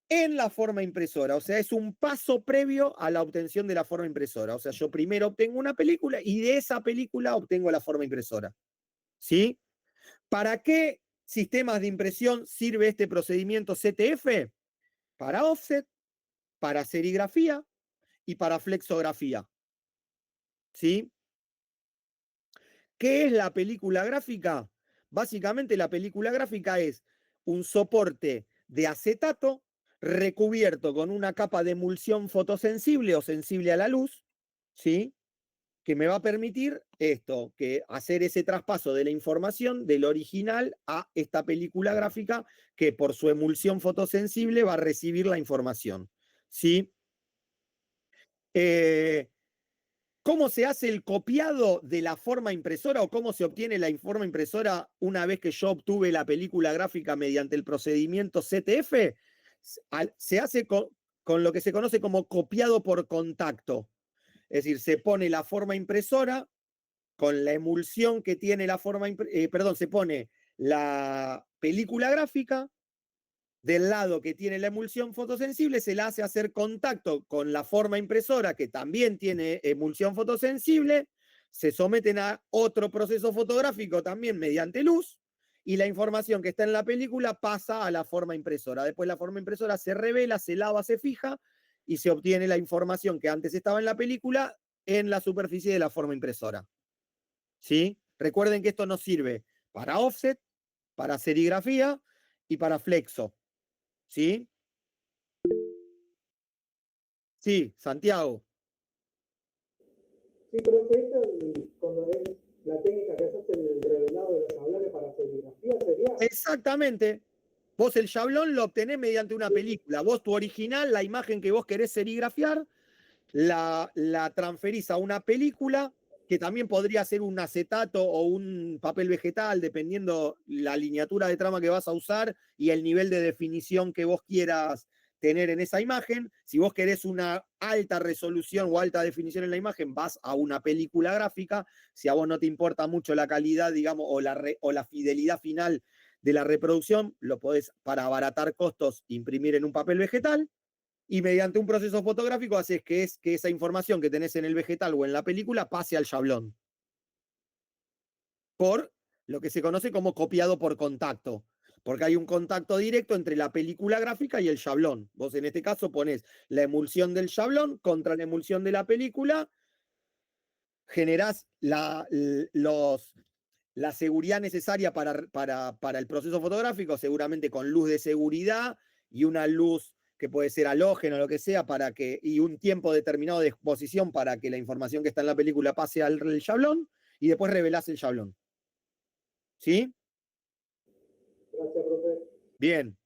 en la forma impresora. O sea, es un paso previo a la obtención de la forma impresora. O sea, yo primero obtengo una película y de esa película obtengo la forma impresora. ¿Sí? ¿Para qué sistemas de impresión sirve este procedimiento CTF? Para offset, para serigrafía y para flexografía. ¿Sí? ¿Qué es la película gráfica? Básicamente la película gráfica es un soporte de acetato recubierto con una capa de emulsión fotosensible o sensible a la luz, ¿sí? Que me va a permitir esto, que hacer ese traspaso de la información del original a esta película gráfica que por su emulsión fotosensible va a recibir la información, ¿sí? ¿Cómo se hace el copiado de la forma impresora o cómo se obtiene la forma impresora una vez que yo obtuve la película gráfica mediante el procedimiento CTF? Se hace con lo que se conoce como copiado por contacto. Es decir, se pone la forma impresora con la emulsión que tiene la forma, se pone la película gráfica del lado que tiene la emulsión fotosensible, se la hace hacer contacto con la forma impresora que también tiene emulsión fotosensible, se someten a otro proceso fotográfico también mediante luz y la información que está en la película pasa a la forma impresora. Después la forma impresora se revela, se lava, se fija y se obtiene la información que antes estaba en la película en la superficie de la forma impresora. ¿Sí? Recuerden que esto nos sirve para offset, para serigrafía y para flexo. ¿Sí? Sí, Santiago. Sí, profe, esta, cuando es la técnica que hace el revelado de los hablares para serigrafía, sería. Exactamente. Vos el shablón lo obtenés mediante una película. Vos tu original, la imagen que vos querés serigrafiar, la transferís a una película que también podría ser un acetato o un papel vegetal, dependiendo la lineatura de trama que vas a usar y el nivel de definición que vos quieras tener en esa imagen. Si vos querés una alta resolución o alta definición en la imagen, vas a una película gráfica. Si a vos no te importa mucho la calidad, digamos, o la fidelidad final de la reproducción, lo podés, para abaratar costos, imprimir en un papel vegetal. Y mediante un proceso fotográfico haces que esa información que tenés en el vegetal o en la película pase al shablón. Por lo que se conoce como copiado por contacto. Porque hay un contacto directo entre la película gráfica y el shablón. Vos en este caso ponés la emulsión del shablón contra la emulsión de la película, generás la seguridad necesaria para el proceso fotográfico, seguramente con luz de seguridad y una luz que puede ser halógeno o lo que sea, y un tiempo determinado de exposición para que la información que está en la película pase al shablón y después revelás el shablón. ¿Sí? Gracias, profe. Bien.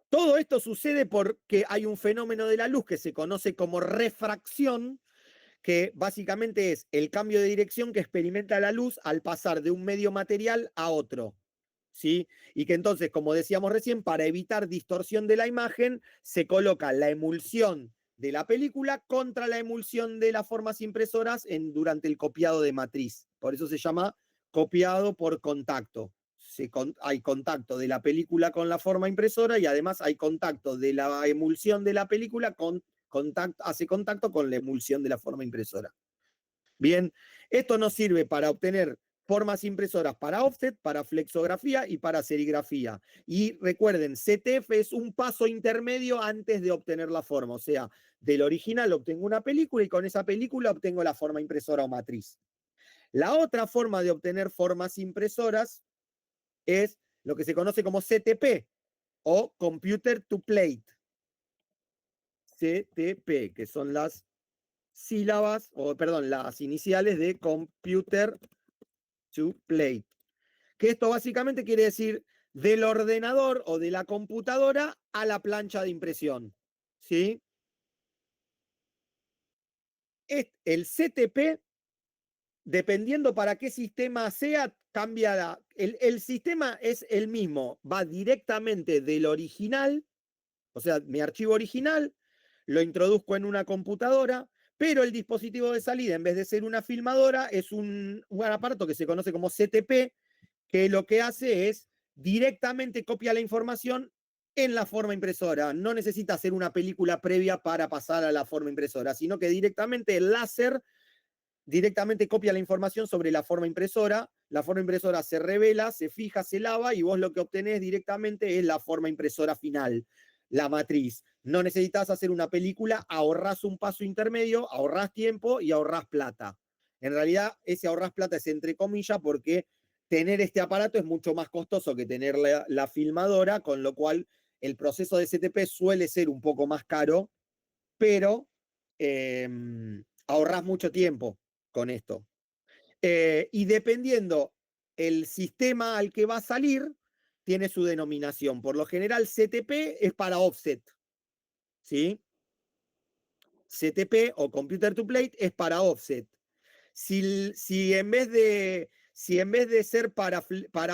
Todo esto sucede porque hay un fenómeno de la luz que se conoce como refracción, que básicamente es el cambio de dirección que experimenta la luz al pasar de un medio material a otro. ¿Sí? Y que entonces, como decíamos recién, para evitar distorsión de la imagen, se coloca la emulsión de la película contra la emulsión de las formas impresoras durante el copiado de matriz. Por eso se llama copiado por contacto. Hay contacto de la película con la forma impresora y además hay contacto de la emulsión de la película hace contacto con la emulsión de la forma impresora. Bien, esto nos sirve para obtener formas impresoras para offset, para flexografía y para serigrafía. Y recuerden, CTF es un paso intermedio antes de obtener la forma. O sea, del original obtengo una película y con esa película obtengo la forma impresora o matriz. La otra forma de obtener formas impresoras es lo que se conoce como CTP o Computer to Plate. CTP, que son las sílabas, las iniciales de Computer to Plate. Que esto básicamente quiere decir del ordenador o de la computadora a la plancha de impresión. ¿Sí? El CTP, dependiendo para qué sistema sea, cambia el sistema es el mismo, va directamente del original, o sea, mi archivo original, lo introduzco en una computadora, pero el dispositivo de salida, en vez de ser una filmadora, es un aparato que se conoce como CTP, que lo que hace es directamente copia la información en la forma impresora. No necesita hacer una película previa para pasar a la forma impresora, sino que directamente el láser directamente copia la información sobre la forma impresora se revela, se fija, se lava y vos lo que obtenés directamente es la forma impresora final, la matriz. No necesitas hacer una película, ahorrás un paso intermedio, ahorrás tiempo y ahorrás plata. En realidad, ese ahorrás plata es entre comillas porque tener este aparato es mucho más costoso que tener la filmadora, con lo cual el proceso de CTP suele ser un poco más caro, pero ahorrás mucho tiempo con esto. Y dependiendo el sistema al que va a salir, tiene su denominación. Por lo general, CTP es para offset, ¿sí? CTP o Computer to Plate es para offset. Si en vez de ser para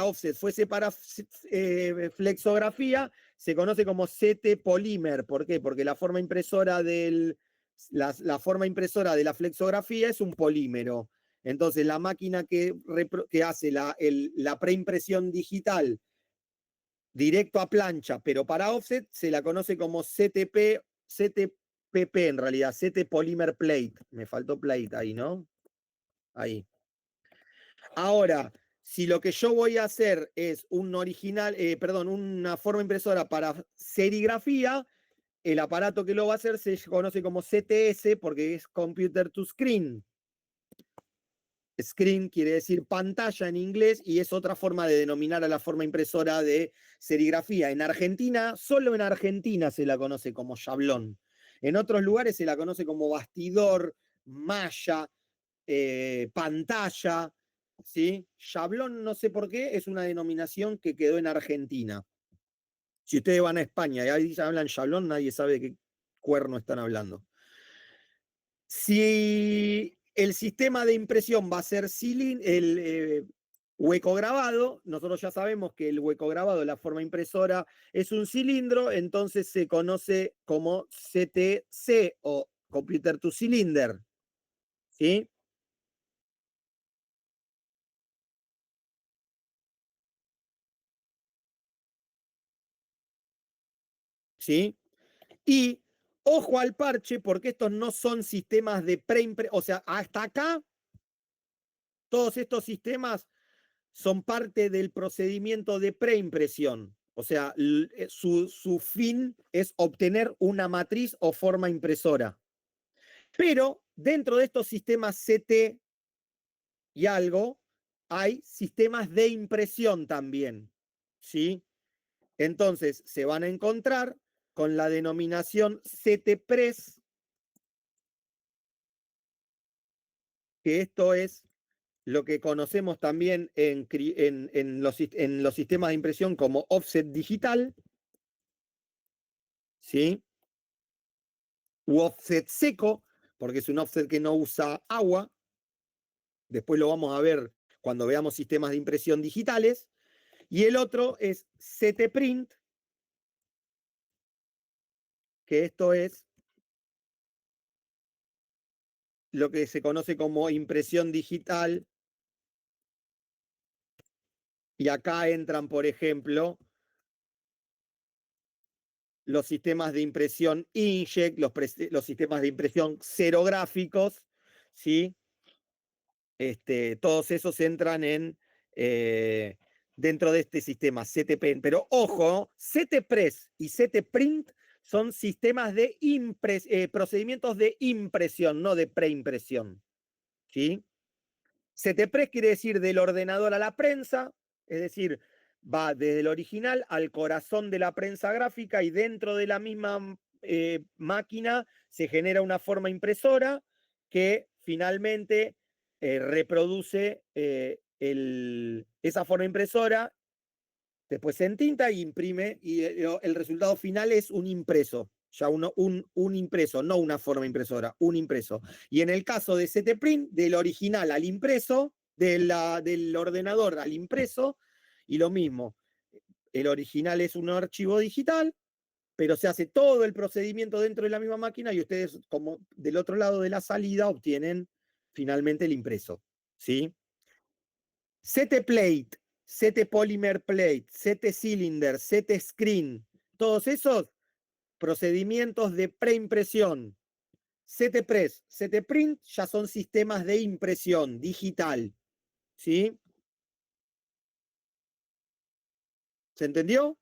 offset fuese para flexografía, se conoce como CT Polymer. ¿Por qué? Porque la forma impresora la forma impresora de la flexografía es un polímero. Entonces, la máquina que hace la preimpresión digital directo a plancha, pero para offset, se la conoce como CTPP en realidad, CT Polymer Plate. Me faltó plate ahí, ¿no? Ahí. Ahora, si lo que yo voy a hacer es una forma impresora para serigrafía, el aparato que lo va a hacer se conoce como CTS porque es Computer to Screen. Screen quiere decir pantalla en inglés y es otra forma de denominar a la forma impresora de serigrafía. En Argentina, solo en Argentina se la conoce como chablón. En otros lugares se la conoce como bastidor, malla, pantalla, ¿sí? Chablón, no sé por qué, es una denominación que quedó en Argentina. Si ustedes van a España y ahí hablan chablón, nadie sabe de qué cuerno están hablando. Si el sistema de impresión va a ser hueco grabado, nosotros ya sabemos que el hueco grabado, la forma impresora, es un cilindro, entonces se conoce como CTC o Computer to Cylinder. ¿Sí? ¿Sí? Y ojo al parche, porque estos no son sistemas de preimpresión, o sea, hasta acá, todos estos sistemas son parte del procedimiento de preimpresión. O sea, su fin es obtener una matriz o forma impresora. Pero dentro de estos sistemas CT y algo, hay sistemas de impresión también. ¿Sí? Entonces, se van a encontrar con la denominación CT-Press, que esto es lo que conocemos también en los sistemas de impresión como offset digital, ¿sí? U offset seco, porque es un offset que no usa agua. Después lo vamos a ver cuando veamos sistemas de impresión digitales. Y el otro es CT Print, que esto es lo que se conoce como impresión digital. Y acá entran, por ejemplo, los sistemas de impresión inkjet, los sistemas de impresión serográficos, ¿sí? Todos esos entran dentro de este sistema CTP. Pero ojo, CTPress y CTPrint son sistemas de procedimientos de impresión, no de preimpresión. ¿Sí? CTPress quiere decir del ordenador a la prensa, es decir, va desde el original al corazón de la prensa gráfica y dentro de la misma máquina se genera una forma impresora que finalmente reproduce esa forma impresora, después se entinta y imprime y el resultado final es un impreso. Ya un impreso, no una forma impresora, un impreso. Y en el caso de CT Print, del original al impreso, del ordenador al impreso, y lo mismo. El original es un archivo digital, pero se hace todo el procedimiento dentro de la misma máquina y ustedes, como del otro lado de la salida, obtienen finalmente el impreso. ¿Sí? CT Plate, CT Polymer Plate, CT Cylinder, CT Screen, todos esos procedimientos de preimpresión. CTPress, CTPrint ya son sistemas de impresión digital. ¿Sí? ¿Se entendió?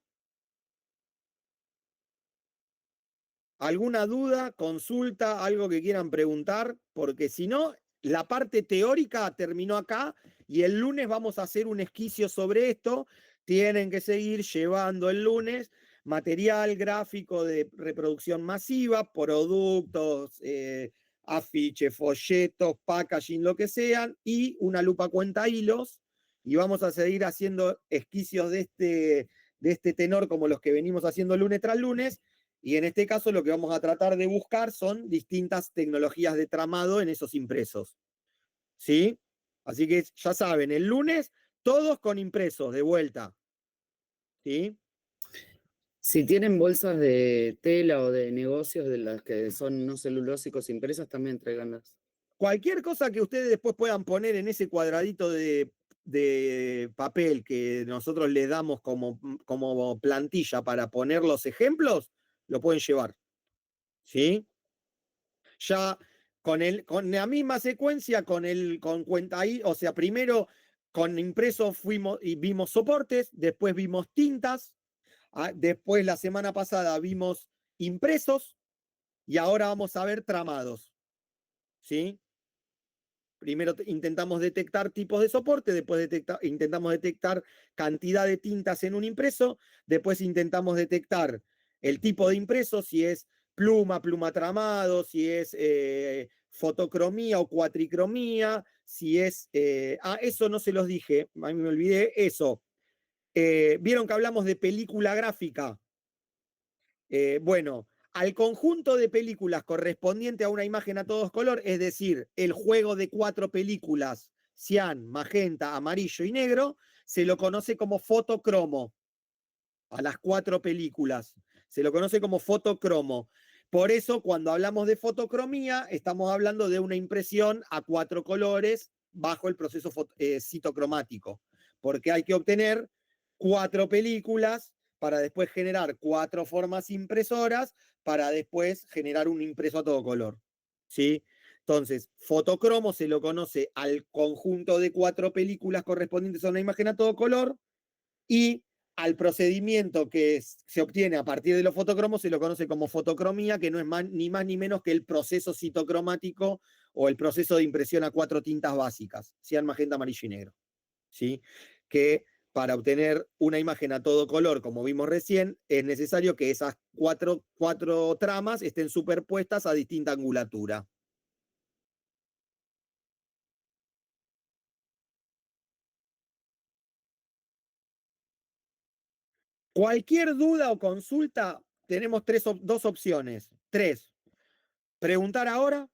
¿Alguna duda, consulta, algo que quieran preguntar? Porque si no, la parte teórica terminó acá y el lunes vamos a hacer un esquicio sobre esto. Tienen que seguir llevando el lunes material gráfico de reproducción masiva, productos, afiches, folletos, packaging, lo que sean, y una lupa cuenta hilos. Y vamos a seguir haciendo esquicios de este tenor como los que venimos haciendo lunes tras lunes. Y en este caso lo que vamos a tratar de buscar son distintas tecnologías de tramado en esos impresos. ¿Sí? Así que ya saben, el lunes todos con impresos de vuelta. ¿Sí? Si tienen bolsas de tela o de negocios de las que son no celulósicos impresas, también tráiganlas. Cualquier cosa que ustedes después puedan poner en ese cuadradito de papel que nosotros les damos como plantilla para poner los ejemplos, lo pueden llevar. ¿Sí? Ya con la misma secuencia, con cuenta ahí, o sea, primero con impreso fuimos y vimos soportes, después vimos tintas, después la semana pasada vimos impresos y ahora vamos a ver tramados. ¿Sí? Primero intentamos detectar tipos de soporte, después intentamos detectar cantidad de tintas en un impreso, después intentamos detectar el tipo de impreso, si es pluma, pluma tramado, si es fotocromía o cuatricromía, si es... eso no se los dije, a mí me olvidé, eso. ¿Vieron que hablamos de película gráfica? Bueno, al conjunto de películas correspondiente a una imagen a todos color, es decir, el juego de 4 películas, cian, magenta, amarillo y negro, se lo conoce como fotocromo. A las 4 películas. Se lo conoce como fotocromo. Por eso, cuando hablamos de fotocromía, estamos hablando de una impresión a 4 colores bajo el proceso citocromático. Porque hay que obtener 4 películas para después generar 4 formas impresoras, para después generar un impreso a todo color. ¿Sí? Entonces, fotocromo se lo conoce al conjunto de 4 películas correspondientes a una imagen a todo color, y al procedimiento que se obtiene a partir de los fotocromos se lo conoce como fotocromía, que no es ni más ni menos que el proceso citocromático o el proceso de impresión a 4 tintas básicas, cian, magenta, amarillo y negro. ¿Sí? Que para obtener una imagen a todo color, como vimos recién, es necesario que esas cuatro tramas estén superpuestas a distinta angulatura. Cualquier duda o consulta, tenemos dos opciones. 3. Preguntar ahora,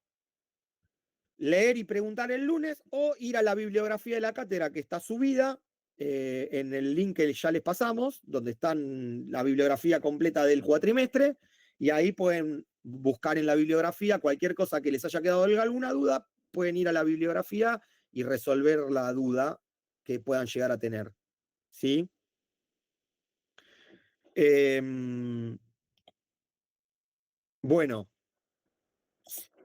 leer y preguntar el lunes, o ir a la bibliografía de la cátedra que está subida en el link que ya les pasamos, donde está la bibliografía completa del cuatrimestre, y ahí pueden buscar en la bibliografía cualquier cosa que les haya quedado alguna duda, pueden ir a la bibliografía y resolver la duda que puedan llegar a tener. ¿Sí? Bueno,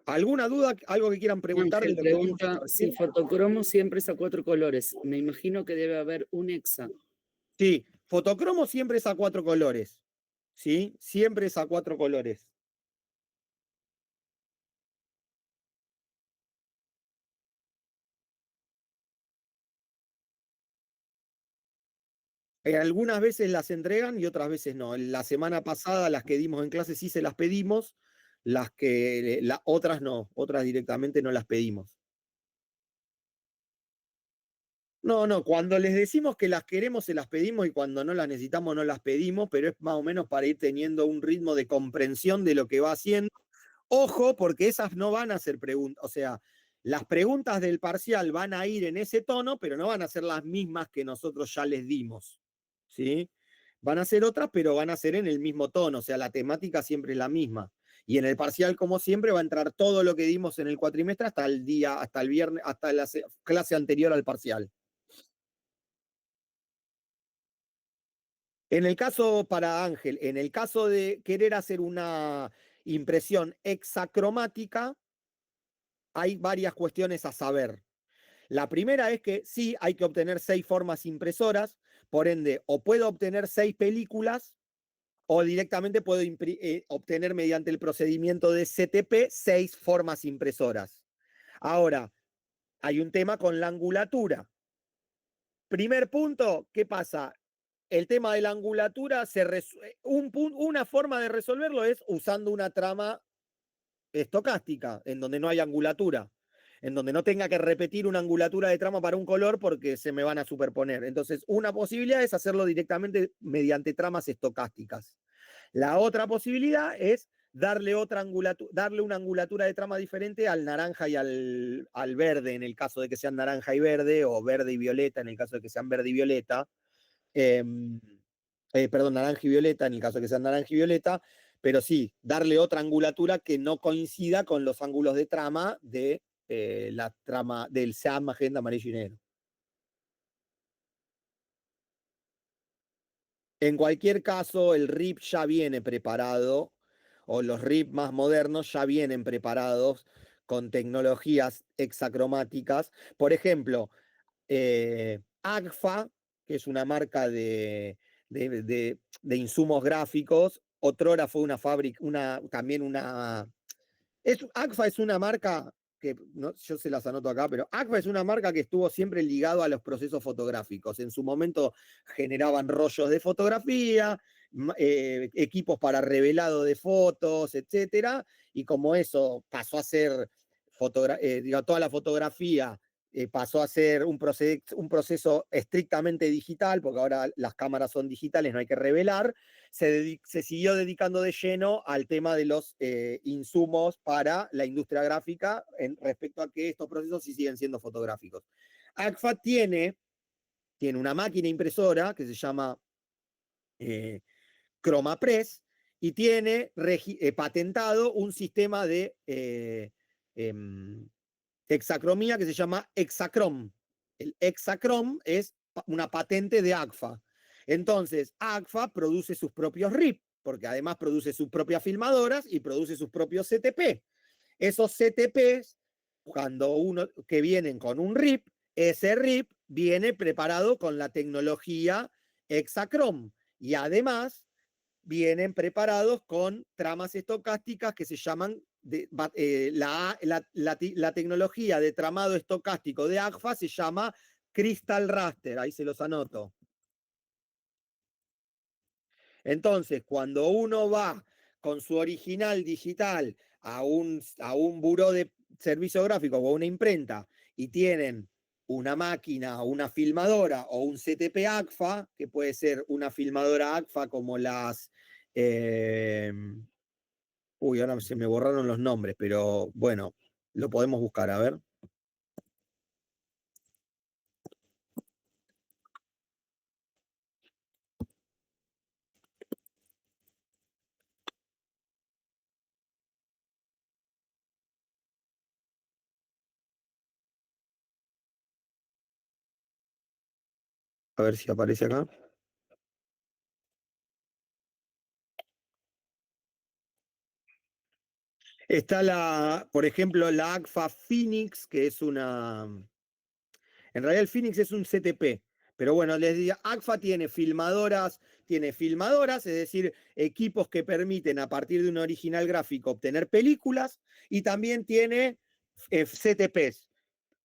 ¿alguna duda, algo que quieran preguntar? Ángel pregunta si fotocromo siempre es a 4 colores. Me imagino que debe haber un hexa. Sí, fotocromo siempre es a 4 colores. ¿Sí? Siempre es a 4 colores. Algunas veces las entregan y otras veces no. La semana pasada las que dimos en clase sí se las pedimos, otras no, otras directamente no las pedimos. No, cuando les decimos que las queremos se las pedimos y cuando no las necesitamos no las pedimos, pero es más o menos para ir teniendo un ritmo de comprensión de lo que va haciendo. Ojo, porque esas no van a ser preguntas, o sea, las preguntas del parcial van a ir en ese tono, pero no van a ser las mismas que nosotros ya les dimos. ¿Sí? Van a ser otras, pero van a ser en el mismo tono, o sea, la temática siempre es la misma. Y en el parcial, como siempre, va a entrar todo lo que dimos en el cuatrimestre hasta el viernes, hasta la clase anterior al parcial. En el caso, para Ángel, en el caso de querer hacer una impresión hexacromática, hay varias cuestiones a saber. La primera es que sí, hay que obtener 6 formas impresoras, por ende, o puedo obtener 6 películas, o directamente puedo obtener mediante el procedimiento de CTP 6 formas impresoras. Ahora, hay un tema con la angulatura. Primer punto, ¿qué pasa? El tema de la angulatura, una forma de resolverlo es usando una trama estocástica, en donde no hay angulatura, en donde no tenga que repetir una angulatura de trama para un color porque se me van a superponer. Entonces, una posibilidad es hacerlo directamente mediante tramas estocásticas. La otra posibilidad es darle una angulatura de trama diferente al naranja y al verde, en el caso de que sean naranja y verde, o verde y violeta, en el caso de que sean verde y violeta. Perdón, naranja y violeta, en el caso de que sean naranja y violeta, pero sí, darle otra angulatura que no coincida con los ángulos de trama de la trama del cian, magenta, amarillo y negro. En cualquier caso, el RIP ya viene preparado, o los RIP más modernos ya vienen preparados con tecnologías hexacromáticas. Por ejemplo, Agfa, que es una marca de insumos gráficos, otrora fue una fábrica, también una... Agfa es una marca que no, yo se las anoto acá, pero Agfa es una marca que estuvo siempre ligado a los procesos fotográficos. En su momento generaban rollos de fotografía, equipos para revelado de fotos, etcétera, y como eso pasó a ser toda la fotografía pasó a ser un proceso estrictamente digital, porque ahora las cámaras son digitales, no hay que revelar, se siguió dedicando de lleno al tema de los insumos para la industria gráfica respecto a que estos procesos sí siguen siendo fotográficos. Agfa tiene una máquina impresora que se llama ChromaPress y tiene patentado un sistema de hexacromía que se llama Hexacrom. El Hexacrom es una patente de Agfa. Entonces, Agfa produce sus propios RIP, porque además produce sus propias filmadoras y produce sus propios CTP. Esos CTPs, cuando que vienen con un RIP, ese RIP viene preparado con la tecnología Hexacrom y además vienen preparados con tramas estocásticas que se llaman la tecnología de tramado estocástico de Agfa se llama Crystal Raster, ahí se los anoto. Entonces, cuando uno va con su original digital a un buró de servicio gráfico o a una imprenta y tienen una máquina, una filmadora o un CTP Agfa, que puede ser una filmadora Agfa como las... ahora se me borraron los nombres, pero bueno, lo podemos buscar, a ver. A ver si aparece acá. Está por ejemplo, la Agfa Phoenix, que es una... En realidad el Phoenix es un CTP, pero bueno, les digo, Agfa tiene filmadoras, es decir, equipos que permiten a partir de un original gráfico obtener películas, y también tiene CTPs,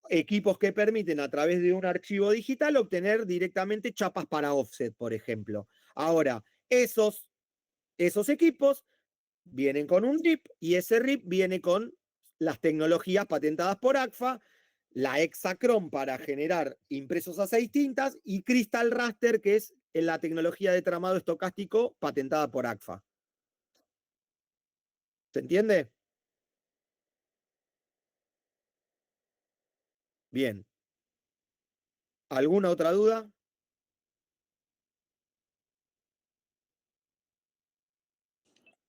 equipos que permiten a través de un archivo digital obtener directamente chapas para offset, por ejemplo. Ahora, esos equipos vienen con un RIP y ese RIP viene con las tecnologías patentadas por Agfa, la Hexacrom para generar impresos a 6 tintas y Crystal Raster, que es la tecnología de tramado estocástico patentada por Agfa. ¿Se entiende? Bien. ¿Alguna otra duda?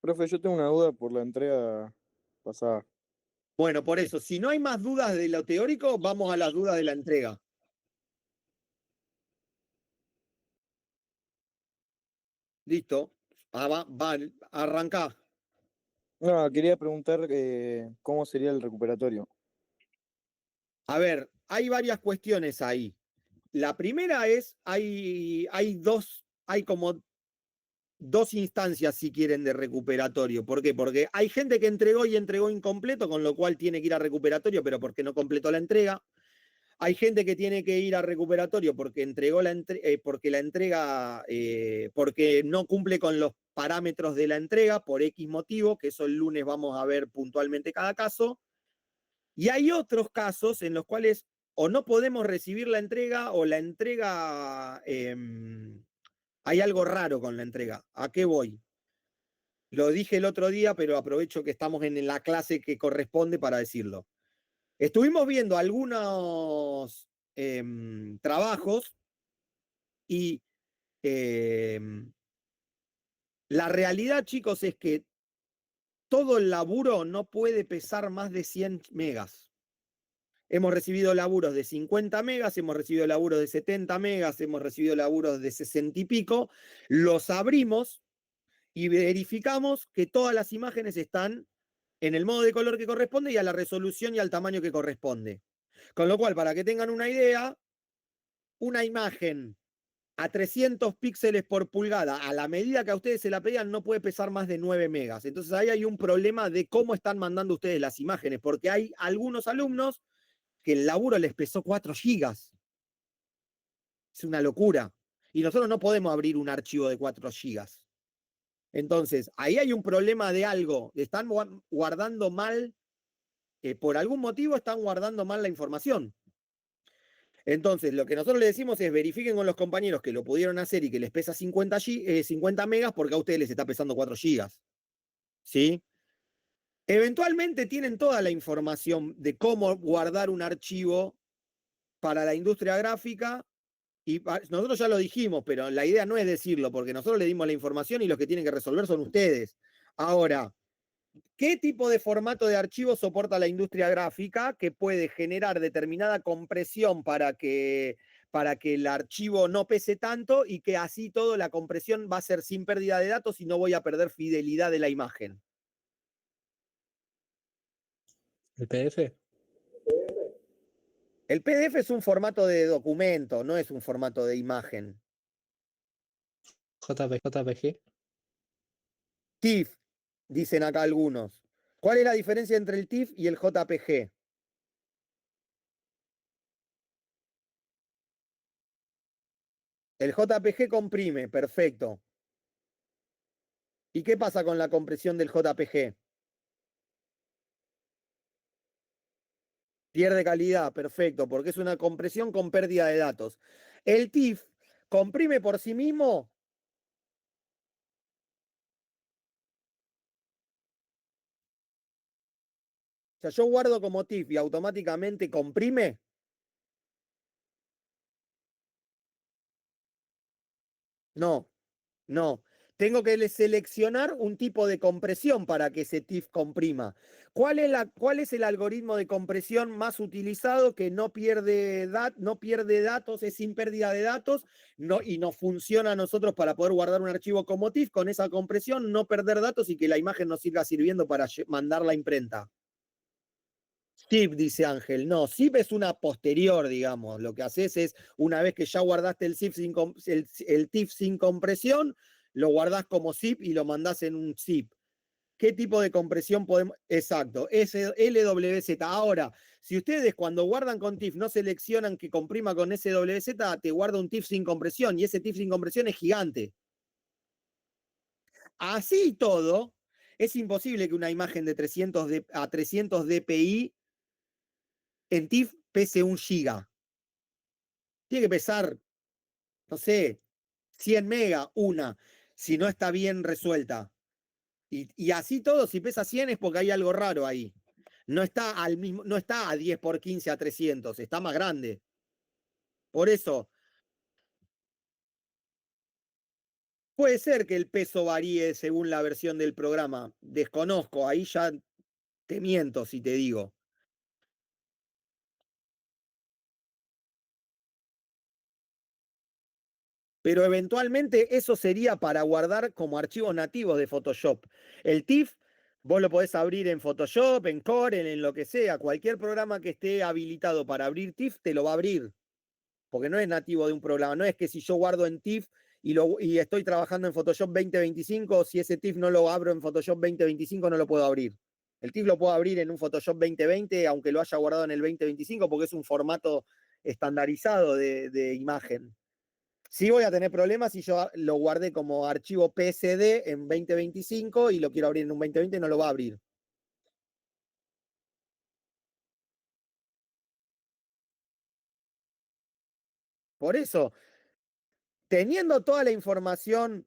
Profe, yo tengo una duda por la entrega pasada. Bueno, por eso, si no hay más dudas de lo teórico, vamos a las dudas de la entrega. Listo. Arrancá. No, quería preguntar cómo sería el recuperatorio. A ver, hay varias cuestiones ahí. La primera es, hay como dos instancias, si quieren, de recuperatorio. ¿Por qué? Porque hay gente que entregó y entregó incompleto, con lo cual tiene que ir a recuperatorio, pero porque no completó la entrega. Hay gente que tiene que ir a recuperatorio porque entregó porque no cumple con los parámetros de la entrega por X motivo, que eso el lunes vamos a ver puntualmente cada caso. Y hay otros casos en los cuales o no podemos recibir la entrega o la entrega, hay algo raro con la entrega. ¿A qué voy? Lo dije el otro día, pero aprovecho que estamos en la clase que corresponde para decirlo. Estuvimos viendo algunos trabajos y la realidad, chicos, es que todo el laburo no puede pesar más de 100 megas. Hemos recibido laburos de 50 megas, hemos recibido laburos de 70 megas, hemos recibido laburos de 60 y pico. Los abrimos y verificamos que todas las imágenes están en el modo de color que corresponde y a la resolución y al tamaño que corresponde. Con lo cual, para que tengan una idea, una imagen a 300 píxeles por pulgada, a la medida que a ustedes se la pedían, no puede pesar más de 9 megas. Entonces ahí hay un problema de cómo están mandando ustedes las imágenes, porque hay algunos alumnos que el laburo les pesó 4 gigas. Es una locura. Y nosotros no podemos abrir un archivo de 4 gigas. Entonces, ahí hay un problema de algo. Están guardando mal, por algún motivo están guardando mal la información. Entonces, lo que nosotros le decimos es verifiquen con los compañeros que lo pudieron hacer y que les pesa 50 megas porque a ustedes les está pesando 4 gigas. ¿Sí? Eventualmente tienen toda la información de cómo guardar un archivo para la industria gráfica y nosotros ya lo dijimos, pero la idea no es decirlo porque nosotros le dimos la información y los que tienen que resolver son ustedes. Ahora, ¿qué tipo de formato de archivo soporta la industria gráfica que puede generar determinada compresión para que el archivo no pese tanto y que así todo la compresión va a ser sin pérdida de datos y no voy a perder fidelidad de la imagen? ¿El PDF? El PDF es un formato de documento, no es un formato de imagen. JPG. TIFF, dicen acá algunos. ¿Cuál es la diferencia entre el TIFF y el JPG? El JPG comprime, perfecto. ¿Y qué pasa con la compresión del JPG? Pierde calidad, perfecto, porque es una compresión con pérdida de datos. El TIFF comprime por sí mismo. O sea, yo guardo como TIFF y automáticamente comprime. No, no. Tengo que seleccionar un tipo de compresión para que ese TIFF comprima. ¿Cuál es el algoritmo de compresión más utilizado que no pierde datos, es sin pérdida de datos y nos funciona a nosotros para poder guardar un archivo como TIFF con esa compresión, no perder datos y que la imagen nos siga sirviendo para mandar la imprenta? ZIP, dice Ángel. No, ZIP es una posterior, digamos. Lo que haces es, una vez que ya guardaste el TIFF sin compresión, lo guardás como zip y lo mandás en un zip. ¿Qué tipo de compresión podemos? Exacto, LWZ. Ahora, si ustedes cuando guardan con TIFF no seleccionan que comprima con SWZ, te guarda un TIFF sin compresión y ese TIFF sin compresión es gigante. Así todo, es imposible que una imagen de 300 a 300 dpi en TIFF pese 1 giga. Tiene que pesar, no sé, 100 megas una, si no está bien resuelta. Y así todo, si pesa 100 es porque hay algo raro ahí. No está, no está a 10 por 15 a 300, está más grande. Por eso, puede ser que el peso varíe según la versión del programa. Desconozco, ahí ya te miento si te digo. pero eventualmente eso sería para guardar como archivos nativos de Photoshop. El TIFF vos lo podés abrir en Photoshop, en Corel, en lo que sea. Cualquier programa que esté habilitado para abrir TIFF te lo va a abrir, porque no es nativo de un programa. No es que si yo guardo en TIFF y estoy trabajando en Photoshop 2025, si ese TIFF no lo abro en Photoshop 2025, no lo puedo abrir. El TIFF lo puedo abrir en un Photoshop 2020, aunque lo haya guardado en el 2025, porque es un formato estandarizado de imagen. Sí voy a tener problemas si yo lo guardé como archivo PSD en 2025 y lo quiero abrir en un 2020, no lo va a abrir. Por eso, teniendo toda la información,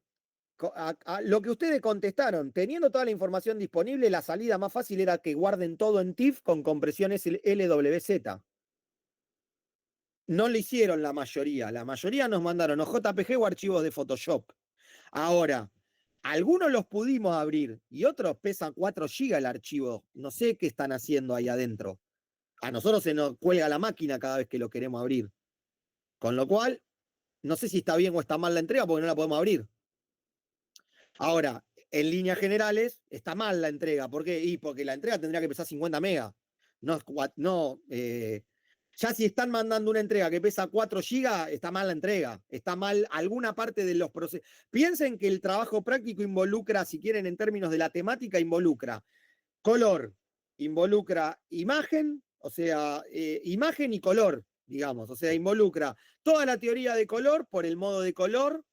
lo que ustedes contestaron, teniendo toda la información disponible, la salida más fácil era que guarden todo en TIFF con compresiones LWZ. No lo hicieron la mayoría nos mandaron o JPG o archivos de Photoshop. Ahora, algunos los pudimos abrir y otros pesan 4 GB el archivo. No sé qué están haciendo ahí adentro. A nosotros se nos cuelga la máquina cada vez que lo queremos abrir. Con lo cual, no sé si está bien o está mal la entrega porque no la podemos abrir. Ahora, en líneas generales, está mal la entrega. ¿Por qué? Y porque la entrega tendría que pesar 50 megas. Ya si están mandando una entrega que pesa 4 GB, está mal la entrega. Está mal alguna parte de los procesos. Piensen que el trabajo práctico involucra, si quieren en términos de la temática, involucra color, involucra imagen, o sea, imagen y color, digamos. O sea, involucra toda la teoría de color por el modo de color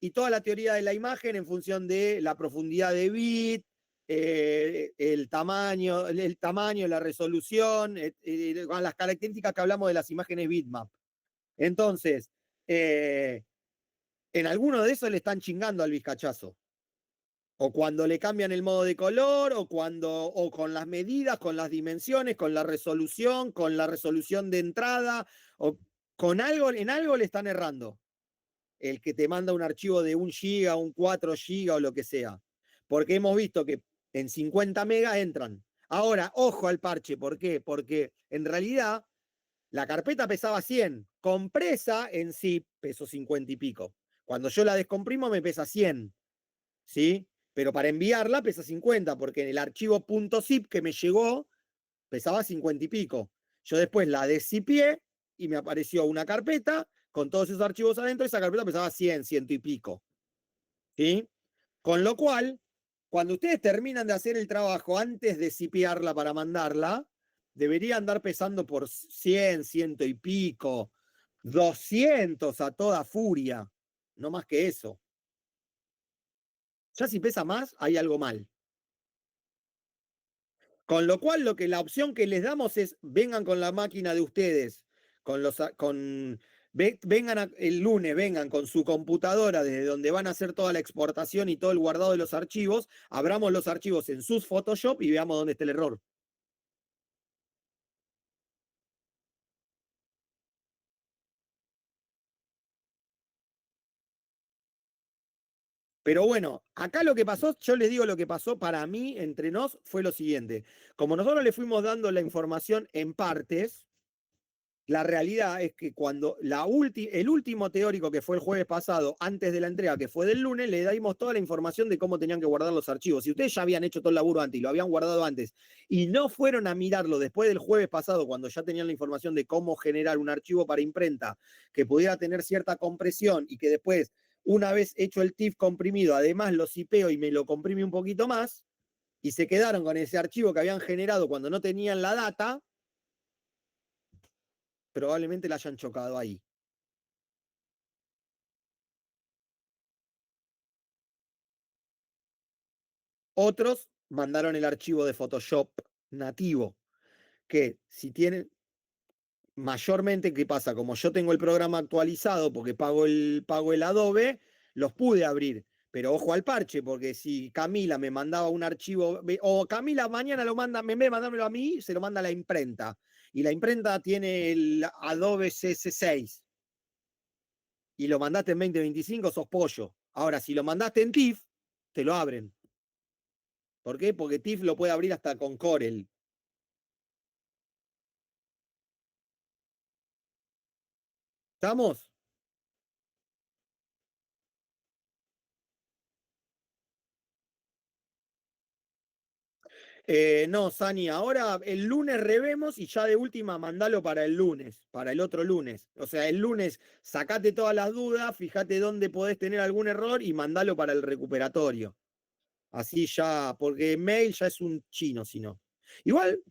y toda la teoría de la imagen en función de la profundidad de bit, el tamaño, la resolución, las características que hablamos de las imágenes bitmap. Entonces, en alguno de esos le están chingando al vizcachazo. O cuando le cambian el modo de color, o con las medidas, con las dimensiones, con la resolución de entrada, o con algo, en algo le están errando. El que te manda un archivo de 1 giga, un 4 giga o lo que sea. Porque hemos visto que en 50 megas entran. Ahora, ojo al parche, ¿por qué? Porque en realidad la carpeta pesaba 100, compresa en zip pesó 50 y pico. Cuando yo la descomprimo me pesa 100, ¿sí? Pero para enviarla pesa 50, porque en el archivo .zip que me llegó pesaba 50 y pico. Yo después la descipié y me apareció una carpeta con todos esos archivos adentro, y esa carpeta pesaba 100, 100 y pico. ¿Sí? Con lo cual, cuando ustedes terminan de hacer el trabajo antes de cipiarla para mandarla, debería andar pesando por 100, 100 y pico, 200 a toda furia, no más que eso. Ya si pesa más, hay algo mal. Con lo cual, la opción que les damos es, vengan con la máquina de ustedes, vengan el lunes, vengan con su computadora desde donde van a hacer toda la exportación y todo el guardado de los archivos, abramos los archivos en sus Photoshop y veamos dónde está el error. Pero bueno, acá lo que pasó, yo les digo lo que pasó para mí, entre nos, fue lo siguiente. Como nosotros le fuimos dando la información en partes, la realidad es que cuando el último teórico que fue el jueves pasado, antes de la entrega, que fue del lunes, le dimos toda la información de cómo tenían que guardar los archivos. Si ustedes ya habían hecho todo el laburo antes y lo habían guardado antes y no fueron a mirarlo después del jueves pasado, cuando ya tenían la información de cómo generar un archivo para imprenta que pudiera tener cierta compresión y que después, una vez hecho el TIFF comprimido, además lo cipeo y me lo comprime un poquito más, y se quedaron con ese archivo que habían generado cuando no tenían la data, probablemente la hayan chocado ahí. Otros mandaron el archivo de Photoshop nativo, que si tienen, mayormente, ¿qué pasa? Como yo tengo el programa actualizado porque pago el Adobe, los pude abrir. Pero ojo al parche, porque si Camila me mandaba un archivo, o Camila mañana lo manda, en vez de mandármelo a mí, se lo manda a la imprenta. Y la imprenta tiene el Adobe CS6. Y lo mandaste en 2025, sos pollo. Ahora, si lo mandaste en TIFF, te lo abren. ¿Por qué? Porque TIFF lo puede abrir hasta con Corel. ¿Estamos? No, Sani, ahora el lunes revemos y ya de última mandalo para el lunes, para el otro lunes. O sea, el lunes sacate todas las dudas, fíjate dónde podés tener algún error y mandalo para el recuperatorio. Así ya, porque mail ya es un chino, si no. Igual,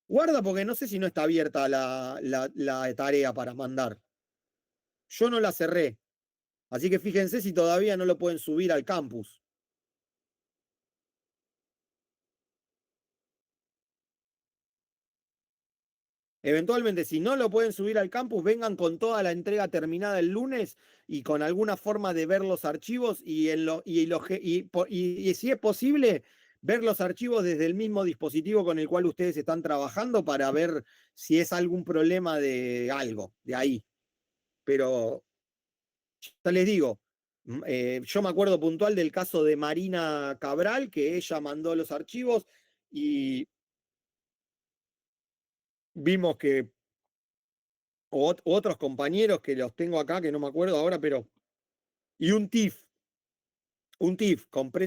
guarda porque no sé si no está abierta la tarea para mandar. Yo no la cerré. Así que fíjense si todavía no lo pueden subir al campus. Eventualmente, si no lo pueden subir al campus, vengan con toda la entrega terminada el lunes y con alguna forma de ver los archivos y si es posible, ver los archivos desde el mismo dispositivo con el cual ustedes están trabajando para ver si es algún problema de algo, de ahí. Pero ya les digo, yo me acuerdo puntual del caso de Marina Cabral, que ella mandó los archivos y vimos que otros compañeros que los tengo acá, que no me acuerdo ahora, pero. Y un TIF,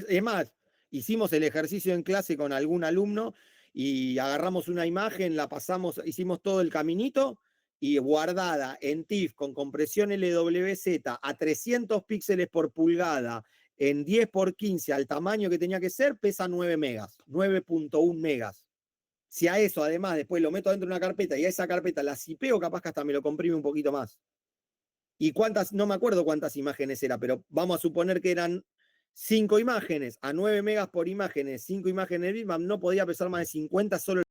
es más, hicimos el ejercicio en clase con algún alumno y agarramos una imagen, la pasamos, hicimos todo el caminito y guardada en TIFF con compresión LWZ a 300 píxeles por pulgada en 10x15 al tamaño que tenía que ser, pesa 9 megas, 9.1 megas. Si a eso además después lo meto dentro de una carpeta y a esa carpeta la zipeo, capaz que hasta me lo comprime un poquito más. ¿Y cuántas? No me acuerdo cuántas imágenes era, pero vamos a suponer que eran 5 imágenes, a 9 megas por imágenes, 5 imágenes bitmap, no podía pesar más de 50 solo